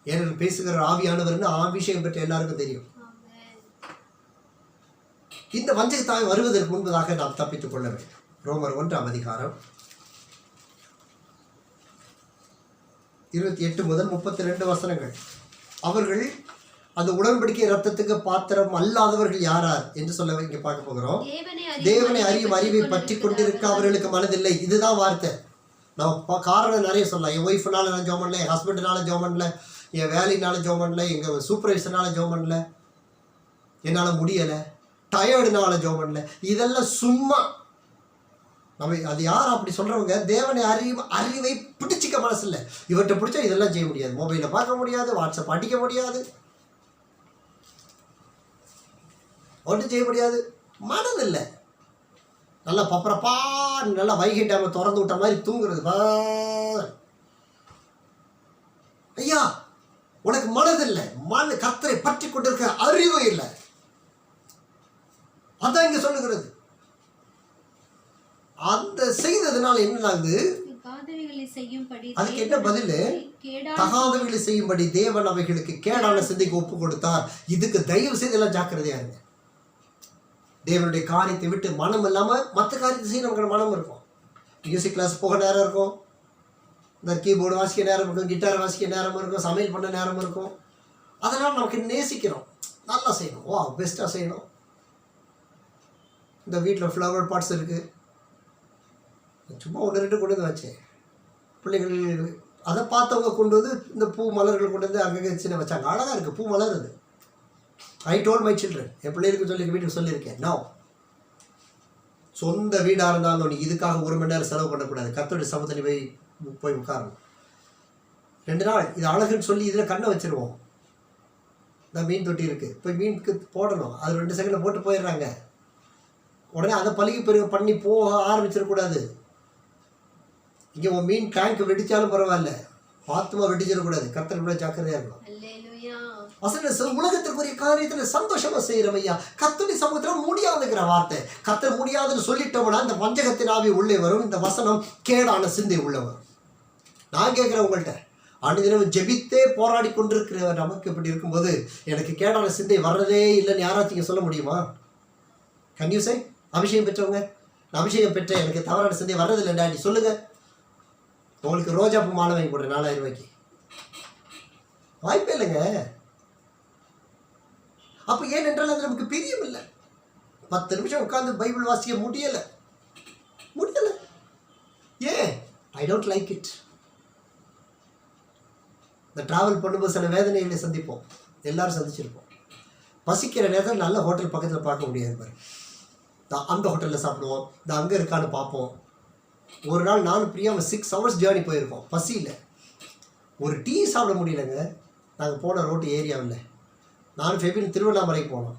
ஏன்னா பேசுகிற ஆவியானவர்னு அபிஷேகம் பெற்ற எல்லாருக்கும் தெரியும். இந்த வஞ்சகத்தாய் வருவதற்கு முன்பதாக நாம் தப்பித்துக் கொள்ள வேண்டும். ரோமர் 1ஆம் அதிகாரம் 28 முதல் 32 வசனங்கள். அவர்கள் அந்த உடன்படிக்கை ரத்தத்துக்கு பாத்திரம் அல்லாதவர்கள் யாரார் என்று சொல்ல இங்கே பார்க்க போகிறோம். தேவனை அறியும் அறிவை பற்றி கொண்டிருக்க அவர்களுக்கு மனதில்லை. இதுதான் வார்த்தை. நம்ம காரணம் நிறைய சொல்லலாம். என் ஒய்ஃப்னால நான் ஜோம் பண்ணல, என் ஹஸ்பண்டுனால ஜோம் பண்ணல, என் வேலையினால ஜோம் பண்ணல, எங்கள் சூப்பர்வைசர்னால ஜோம் பண்ணல, என்னால் முடியலை, டயர்டுனால ஜோம் பண்ணல. இதெல்லாம் சும்மா நம்ம அது யார் அப்படி சொல்கிறவங்க? தேவனை அறிவை பிடிச்சிக்க மனசு இல்லை. இவர்கிட்ட பிடிச்சா இதெல்லாம் செய்ய முடியாது. மொபைலில் பார்க்க முடியாது, வாட்ஸ்அப் அடிக்க முடியாது, ஒன்றும் செய்ய முடியாது. மனது இல்லை. நல்லா பப்பரப்பா நல்லா வைகை டேமை திறந்து விட்ட மாதிரி தூங்குறது. ஐயா உனக்கு மனது இல்லை, கர்த்தரை பற்றி கொண்டிருக்க அறிவு இல்லை. அதான் இங்க சொல்லுகிறது. அந்த செய்ததுனால என்ன ஆகுது? அதுக்கு என்ன பதில்? தகாதவைகளை செய்யும்படி தேவன் அவைகளுக்கு கேடான சிந்தைக்கு ஒப்பு கொடுத்தார். இதுக்கு தயவு செய்து எல்லாம் ஜாக்கிரதையா இருங்க. தேவனுடைய காரியத்தை விட்டு மனம் இல்லாம மற்ற காரியத்தை செய்ய நமக்கு மனம் இருக்கும். மியூசிக் கிளாஸ் போக நேரம் இருக்கும், இந்த கீபோர்டு வாசிக்க நேரம் இருக்கும், கிட்டார் வாசிக்க நேரம் இருக்கும், சமையல் பண்ண நேரம் இருக்கும். அதனால் நமக்கு நேசிக்கிறோம், நல்லா செய்யணும், வா பெஸ்ட்டாக செய்யணும். இந்த வீட்டில் ஃப்ளவர் பாட்ஸ் இருக்குது, சும்மா 1-2 கொண்டு வந்து வச்சேன். பிள்ளைகள் அதை பார்த்தவங்க கொண்டு வந்து இந்த பூ மலர்கள் கொண்டு வந்து அங்கங்கே சின்ன வச்சாங்க. அழகாக இருக்குது, பூ மலருது. ஐ டோல் மை சில்ட்ரன், என் பிள்ளைகளுக்கு வீட்டுக்கு சொல்லியிருக்கேன், நோ சொந்த வீடாக இருந்தாலும் நீ இதுக்காக 1 மணி நேரம் செலவு பண்ணக்கூடாது. கர்த்தருடைய சமூகத்தில் போய் உட்காரணும். 2 நாள் இது அழகுன்னு சொல்லி இதில் கண்ணை வச்சுருவோம். இந்த மீன் தொட்டி இருக்குது, போய் மீனுக்கு போடணும். அது 2 செகண்டில் போட்டு போயிடுறாங்க. உடனே அதை பழுகி பண்ணி போக ஆரம்பிச்சிடக்கூடாது. இங்கே உன் மீன் டேங்க் வெடிச்சாலும் பரவாயில்ல, ஆத்மா வெடிச்சிடக்கூடாது. கர்த்தர் கூட ஜாக்கிரதையாக இருக்கணும். உலகத்திற்குரிய காரியத்தில் சந்தோஷமா செய்யறோம் ஐயா. கர்த்தருடைய சமூகத்தில் முடியாதுங்கிற வார்த்தை, கர்த்தர் முடியாதுன்னு சொல்லிட்டோம்னா இந்த வஞ்சகத்தின் ஆவி உள்ளே வரும். இந்த வசனம் கேடான சிந்தை உள்ள வரும். நான் கேட்குறேன் உங்கள்கிட்ட, அனுதினம் ஜெபித்தே போராடி கொண்டிருக்கிற நமக்கு இப்படி இருக்கும்போது எனக்கு கேடான சிந்தை வர்றதே இல்லைன்னு யாராச்சும் சொல்ல முடியுமா? கன்யூசை அபிஷேகம் பெற்றவங்க, அபிஷேகம் பெற்ற எனக்கு தவறான சிந்தை வர்றதில்லை டாடி சொல்லுங்க. உங்களுக்கு ரோஜா பூ மாலை வாங்கி போடுறேன் 4000 ரூபாய்க்கு, வாய்ப்பே இல்லைங்க. அப்போ ஏனென்றால் அது நமக்கு பிரியம் இல்லை. 10 நிமிஷம் உட்காந்து பைபிள் வாசிக்க முடியலை. ஏன்? I don't like it. இந்த ட்ராவல் பண்ணும்போது சில வேதனைகளை சந்திப்போம், எல்லாரும் சந்திச்சிருப்போம். பசிக்கிற நேரத்தில் நல்ல ஹோட்டல் பக்கத்தில் பார்க்க முடியாது பாரு, அந்த ஹோட்டலில் சாப்பிடுவோம், இந்த அங்கே இருக்கான்னு பார்ப்போம். ஒரு நாள் நானும் பிரியாமல் 6 hours ஜேர்னி போயிருக்கோம், பசியில் ஒரு டீ சாப்பிட முடியலைங்க. நாங்கள் போன ரோட்டு ஏரியாவில் நானும் ஃபெபின் திருவண்ணாமலைக்கு போனோம்.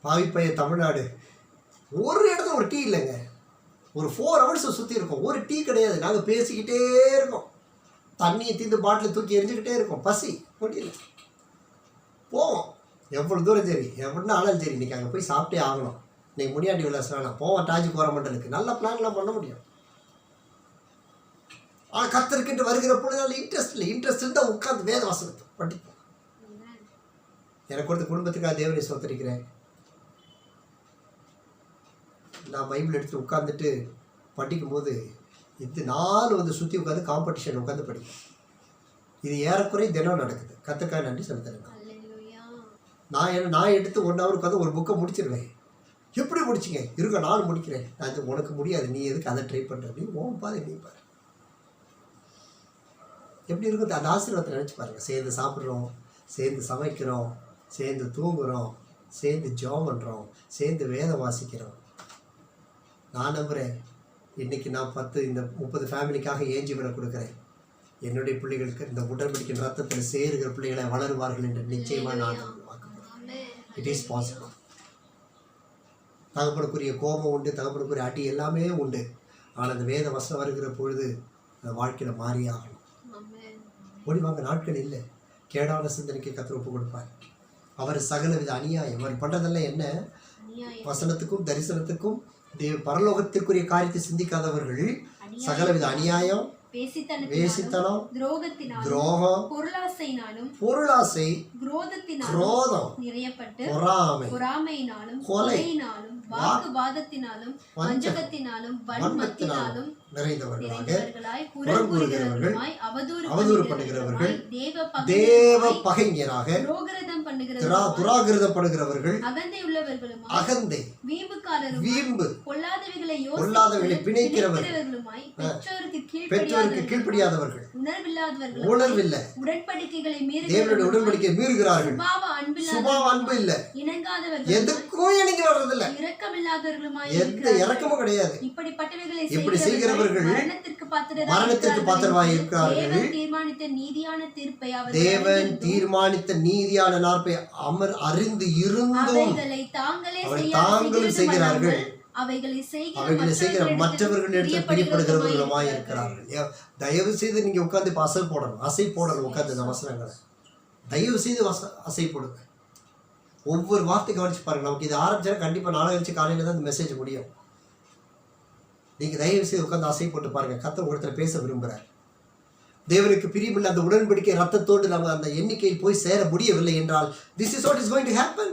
பாவிப்பைய தமிழ்நாடு, ஒரு இடத்துல ஒரு டீ இல்லைங்க. ஒரு 4 hours சுற்றி இருக்கோம், ஒரு டீ கிடையாது. நாங்கள் பேசிக்கிட்டே இருக்கோம், தண்ணியை தீர்ந்து பாட்டில் தூக்கி எரிஞ்சுக்கிட்டே இருக்கோம், பசி முடியல. போவோம் எவ்வளோ தூரம் சரி, எப்படின்னா ஆனாலும் சரி, இன்றைக்கி அங்கே போய் சாப்பிட்டே ஆகணும். இன்றைக்கி முடியாண்டி விலாஸ் வேணாம், போவோம் டாஜி கோரமண்டலுக்கு. நல்ல பிளான்லாம் பண்ண முடியும். ஆனால் கர்த்தருக்கிட்டு வருகிற பொழுது இன்ட்ரெஸ்ட் இல்லை. இன்ட்ரெஸ்ட் இருந்தால் உட்காந்து வேத வசனத்தை படிப்போம். எனக்கு கொடுத்த குடும்பத்துக்காக தேவனை சோத்தரிக்கிறேன். நான் பைபிள் எடுத்து உட்காந்துட்டு படிக்கும்போது இது 4 வந்து சுற்றி உட்காந்து காம்படிஷன் உட்காந்து படிக்கும். இது ஏறக்குறை தினம் நடக்குது. கர்த்தருக்காக நன்றி செலுத்துறேன். நான் எடுத்து 1 hour உட்காந்து ஒரு புக்கை முடிச்சிருவேன். எப்படி முடிச்சிங்க? இருக்க நானும் முடிக்கிறேன். நான் உனக்கு முடியாது, நீ எதுக்கு அதை ட்ரை பண்ணுற? நீ ஓம் பாரு, நீ பாரு எப்படி இருக்குது. அந்த ஆசீர்வாதத்தை நினச்சி பாருங்கள். சேர்ந்து சாப்பிட்றோம், சேர்ந்து சமைக்கிறோம், சேர்ந்து தூங்குகிறோம், சேர்ந்து ஜெபம் பண்ணுறோம், சேர்ந்து வேதம் வாசிக்கிறோம். நான் நம்புகிறேன் இன்றைக்கி நான் 30 ஃபேமிலிக்காக ஏஞ்சி விட கொடுக்குறேன். என்னுடைய பிள்ளைகளுக்கு இந்த உடன்படிக்கை ரத்தத்தில் சேருகிற பிள்ளைகளை வளருவார்கள் என்று நிச்சயமாக நான் வாக்குப்படுறேன். It is possible. தகப்பனுக்குரிய கோபம் உண்டு, தகப்பனுக்குரிய அடி எல்லாமே உண்டு. ஆனால் அந்த வேத வசனம் வருகிற பொழுது அந்த வாழ்க்கையில் மாறி ஆகணும். ஓடிவாங்க நாட்கள் இல்லை. கேடான சிந்தனைக்கு கர்த்தர் ஒப்பு கொடுப்பார். அவர் சகலவித அநியாயம் அவர் பண்ணுறதெல்லாம் என்ன? வசனத்துக்கும் தரிசனத்துக்கும் பரலோகத்திற்குரிய காரியத்தை சிந்திக்காதவர்கள் சகலவித அநியாயம், வேசித்தனம், துரோகம், பொருளாசை, குரோதம், பொறாமையினாலும், கொலையினாலும், வாக்குவாதத்தினாலும், வஞ்சகத்தினாலும், வன்மத்தினாலும் நிறைந்தவர்களாய், புறங்கூறுகிறவர்கள், அவதூறு பண்ணுகிறவர்கள், தேவ பகைஞராக, துராகிருதப்படுகிறவர்கள், அகந்தை உள்ளவர்களும், அகந்தை, வீம்புக்காரரும், வீம்பு, பொல்லாதவைகளை பிணைக்கிறவர்களுமாய், பெற்றோருக்கு கீழ்ப்படியாதவர்கள், உணர்வில்ல, தேவனுடைய உடன்படிக்கை மீறுகிறார்கள், சுபாவ அன்பு இல்ல, எதுக்கும் இணங்கி வர்றதில்ல, எந்த இரக்கமும் கிடையாது. இப்படி செய்கிறவர்கள் மரணத்திற்கு பாத்திரமாய் இருக்கிறார்கள். தேவன் தீர்மானித்த நீதியான நாற்பை அறிந்து இருந்தும் தாங்களும் செய்கிறார்கள். அவைகளை செய்கிற மற்றவர்களிடத்தில் பிடிப்படுகிறவர்களுமாய் இருக்கிறார்கள். தயவு செய்து நீங்க உட்கார்ந்து அசை போடணும். உட்கார்ந்து இந்த வசனங்களை தயவு செய்து அசை போடுங்க. ஒவ்வொரு வார்த்தை கவனிச்சு பாருங்க. நமக்கு இது ஆரம்பிச்சா கண்டிப்பா நாளை கழிச்சு காலையில தான் இந்த மெசேஜ் முடியும். நீங்க தயவு செய்து உட்கார்ந்து அசை போட்டு பாருங்க. கர்த்தர் ஒருத்தர் பேச விரும்புகிறார். தேவனுக்கு பிரியமில்லை அந்த உடன்படிக்கை ரத்தத்தோடு நம்ம அந்த எண்ணிக்கையில் போய் சேர முடியவில்லை என்றால் this is what is going to happen.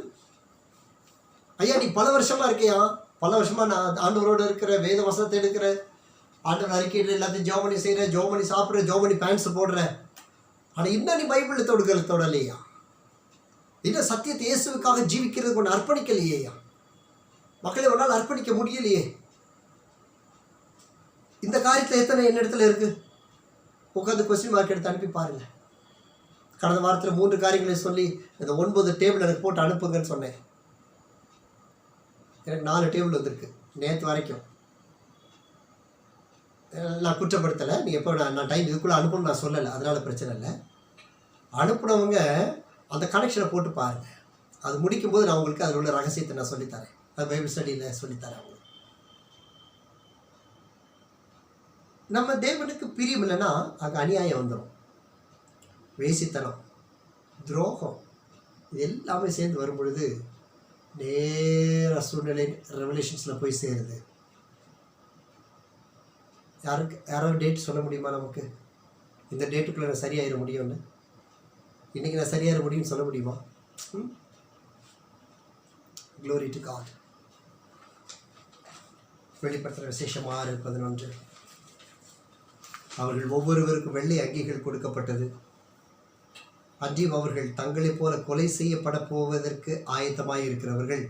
ஐயா, நீ பல வருஷமா இருக்கியா, பல வருஷமா நான் ஆண்டவரோடு இருக்கிற, வேத வசனத்தை எடுக்கிற, ஆண்டவர் அறிக்கையில் எல்லாத்தையும் ஜோமணி செய்கிற, ஜோமணி சாப்பிட்ற, ஜோமணி பேண்ட்ஸ் போடுற, ஆனால் இன்னும் நீ பைபிளில் தொடலையா? இன்னும் சத்தியத்தை இயேசுவுக்காக ஜீவிக்கிறதுக்கு ஒன்று அர்ப்பணிக்கலையா? மக்களை ஒரு நாள் அர்ப்பணிக்க முடியலையே. இந்த காரியத்தில் எத்தனை என்ன இடத்துல இருக்கு? உட்காந்து கொஸ்டின் மார்க் எடுத்து அனுப்பி பாருங்க. கடந்த வாரத்தில் 3 காரியங்களை சொல்லி இந்த 9 டேபிள் எனக்கு போட்டு அனுப்புங்கன்னு சொன்னேன். எனக்கு 4 டேபிள் வந்திருக்கு நேற்று வரைக்கும். நான் குற்றப்படுத்தலை. நீங்கள் எப்போ நான் டைம் இதுக்குள்ளே அனுப்பணும்னு நான் சொல்லலை, அதனால் பிரச்சனை இல்லை. அனுப்புனவங்க அந்த கனெக்ஷனை போட்டு பாருங்கள். அது முடிக்கும்போது நான் உங்களுக்கு அதில் உள்ள ரகசியத்தை நான் சொல்லித்தரேன். அது பைபிள் ஸ்டடியில் சொல்லித்தரேன் உங்களுக்கு. நம்ம தேவனுக்கு பிரியம் இல்லைன்னா அங்கே அநியாயம் வந்துடும், வேசித்தனம், துரோகம், இது எல்லாமே சேர்ந்து வரும் பொழுது நேர சூழ்நிலை ரெவலேஷன்ஸில் போய் சேருது. யாராவது டேட் சொல்ல முடியுமா நமக்கு? இந்த டேட்டுக்குள்ளே நான் சரியாயிட முடியும்னு, இன்றைக்கி நான் சரியாயிட முடியும்னு சொல்ல முடியுமா? Glory to God. வெளிப்படுத்துகிற விசேஷம் 6:11. அவர்கள் ஒவ்வொருவருக்கும் வெள்ளை அங்கிகள் கொடுக்கப்பட்டது. அன்றியும் அவர்கள் தங்களைப் போல கொலை செய்யப்பட போவதற்கு ஆயத்தமாயிருக்கிறவர்கள்,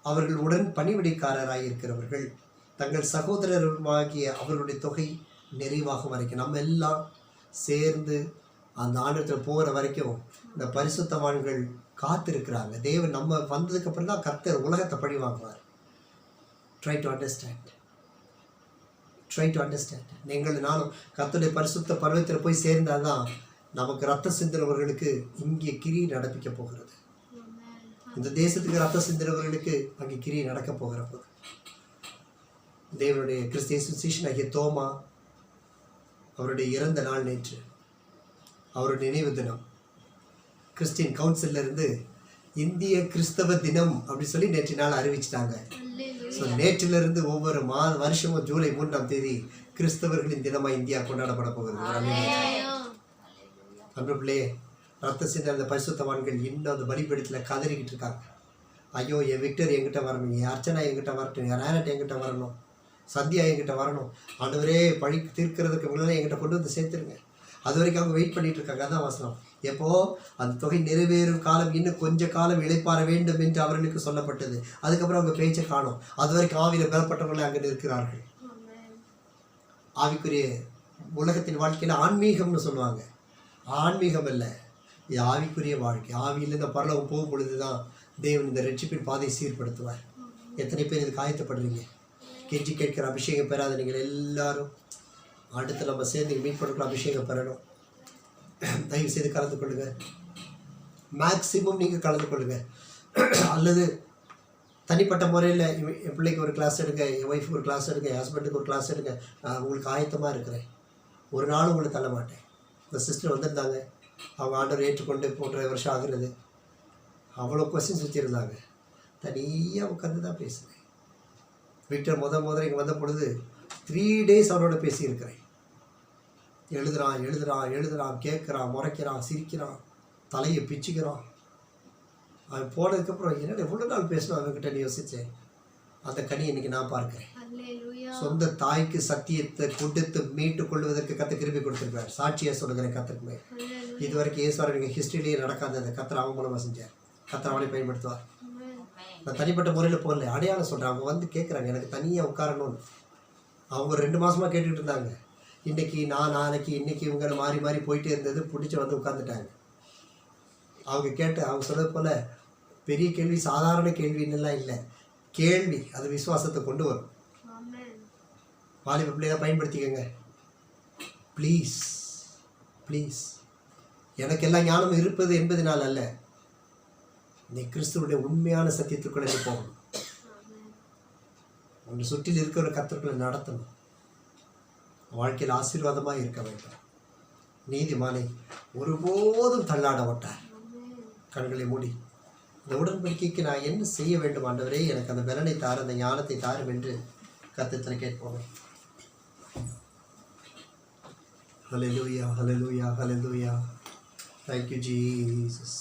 அவர்கள் உடன் பணிவிடைக்காரராயிருக்கிறவர்கள், தங்கள் சகோதரருமாகிய அவர்களுடைய தொகை நிறைவாகும் வரைக்கும், நம்ம எல்லாம் சேர்ந்து அந்த ஆண்டத்தில் போகிற வரைக்கும் இந்த பரிசுத்தவான்கள் காத்திருக்கிறாங்க. தேவன் நம்ம வந்ததுக்கப்புறம் தான் கர்த்தர் உலகத்தை பழி வாங்குவார். Try to understand. நீங்கள் நானும் கர்த்தருடைய பரிசுத்த பருவத்தில் போய் சேர்ந்தால் தான் நமக்கு ரத்த சிந்தினவர்களுக்கு இங்கே கிரி நடப்பிக்க போகிறது. இந்த தேசத்துக்கு ரத்த சிந்தினவர்களுக்கு அங்கே கிரி நடக்க போகிற போது தேவனுடைய கிறிஸ்திய சீஷனாகிய தோமா, அவருடைய இறந்த நாள் நேற்று, அவருடைய நினைவு தினம். கிறிஸ்டியன் கவுன்சில்ல இருந்து இந்திய கிறிஸ்தவ தினம் அப்படின்னு சொல்லி நேற்று நாள் அறிவிச்சிட்டாங்க. ஸோ நேற்றிலிருந்து ஒவ்வொரு வருஷமும் ஜூலை 3ஆம் தேதி கிறிஸ்தவர்களின் தினமாக இந்தியா கொண்டாடப்பட போகிறது. அன்று பிள்ளையே, ரத்த சிந்த அந்த பரிசுத்தவான்கள் இன்னும் அந்த பலிபீடத்தில் கதறிக்கிட்டு இருக்காங்க. ஐயோ, என் விக்டர் என்கிட்ட வரணும், என் அர்ச்சனா என்கிட்ட வரட்டும், என் ரேனட் என்கிட்ட வரணும், சந்தியா என்கிட்ட வரணும், ஆண்டவரே பழி தீர்க்கிறதுக்கு முன்னாடி என்கிட்ட கொண்டு வந்து சேர்த்துருங்க. அது வரைக்கும் அவங்க வெயிட் பண்ணிட்டு இருக்காங்க. அதான் வசனம். எப்போ அந்த தொகை நிறைவேறும் காலம் இன்னும் கொஞ்ச காலம் இளைப்பாற வேண்டும் என்று அவர்களுக்கு சொல்லப்பட்டது. அதுக்கப்புறம் அவங்க பேச்சை காணும். அது வரைக்கும் ஆவியில் பலப்பட்டவர்கள் அங்கே இருக்கிறார்கள். ஆவிக்குரிய உலகத்தின் வாழ்க்கையில் ஆன்மீகம்னு சொல்லுவாங்க. ஆன்மீகம் இல்லை, இது ஆவிக்குரிய வாழ்க்கை. ஆவியில் இந்த பரலோகம் போகும் பொழுது தான் தேவன் இந்த ரட்சிப்பின் பாதையை சீர்படுத்துவார். எத்தனை பேர் இதுக்கு ஆயத்தப்படுறீங்க? கெஞ்சி கேட்கிற அபிஷேகம் பெறாத நீங்கள் எல்லாரும் அடுத்து நம்ம சேர்ந்து மீட் பண்ணுற அபிஷேகம் பெறணும். தயவு செய்து கலந்து கொள்ளுங்கள். மேக்சிமம் நீங்கள் கலந்து கொள்ளுங்கள். அல்லது தனிப்பட்ட முறையில் என் பிள்ளைக்கு ஒரு கிளாஸ் எடுங்க, என் ஒய்ஃபுக்கு ஒரு கிளாஸ் எடுங்க, என் ஹஸ்பண்டுக்கு ஒரு கிளாஸ் எடுங்க. நான் உங்களுக்கு ஆயத்தமாக இருக்கிறேன். ஒரு நாளும் உங்களை தள்ள மாட்டேன். இந்த சிஸ்டர் வந்திருந்தாங்க, அவங்க ஆண்டவர் ஏற்றுக்கொண்டு 3 வருஷம் ஆகிறது. அவ்வளோ கொஸ்டின்ஸ் வச்சுருந்தாங்க. தனியாக உட்காந்து தான் பேசுகிறேன். விக்டர் முதல்ல இங்கே வந்த பொழுது 3 days அவனோட பேசியிருக்கிறேன். எழுதுறான், கேட்குறான், முறைக்கிறான், சிரிக்கிறான், தலையை பிச்சுக்கிறான். அவன் போனதுக்கப்புறம் என்னடா எவ்வளோ நாள் பேசணும் அவன்கிட்ட யோசித்தேன். அந்த கனி இன்னைக்கு நான் பார்க்கிறேன். சொந்த தாய்க்கு சத்தியத்தை கொடுத்து மீட்டு கொள்வதற்கு கத்த கிருபை கொடுத்திருக்கிறார். சாட்சியாக சொல்லுகிறேன் கத்தக்குமே. இது வரைக்கும் இயேசுவார் நீங்கள் ஹிஸ்ட்ரியிலேயே நடக்காததை கர்த்தர் அவன் மூலமாக செஞ்சார். கர்த்தர் அவனை பயன்படுத்துவார். நான் தனிப்பட்ட முறையில் போகல, அடையாளம் சொல்கிறேன். அவங்க வந்து கேட்குறாங்க எனக்கு தனியாக உட்காரணும்னு. அவங்க 2 மாதமாக கேட்டுக்கிட்டு இருந்தாங்க. இன்றைக்கி நான், நாளைக்கு, இன்றைக்கி இவங்க மாறி மாறி போயிட்டே இருந்தது. பிடிச்சி வந்து உட்காந்துட்டாங்க. அவங்க கேட்டு அவங்க சொன்னது போல் பெரிய கேள்வி சாதாரண கேள்வின்னெல்லாம் இல்லை. கேள்வி அது விசுவாசத்தை கொண்டு வரும். வாலிப பிள்ளைகளை பயன்படுத்திக்கங்க ப்ளீஸ் ப்ளீஸ். எனக்கு எல்லா ஞானமும் இருப்பது என்பதனால் அல்ல, நீ கிறிஸ்துவனுடைய உண்மையான சத்தியத்திற்குள்ளே நீ போகணும். உங்கள் சுற்றில் இருக்கிற கர்த்தர்களை நடத்தணும். வாழ்க்கையில் ஆசீர்வாதமாக இருக்க வேண்டும். நீதிமானை ஒருபோதும் தள்ளாட மாட்டார். கண்களை மூடி இந்த உடன்படிக்கைக்கு நான் என்ன செய்ய வேண்டும் ஆண்டவரே, எனக்கு அந்த பலனை தார, அந்த ஞானத்தை தாரும் என்று கர்த்தரிடத்தில் கேட்போம். ஹல்லேலூயா, ஹல்லேலூயா, ஹல்லேலூயா. Thank you, Jesus.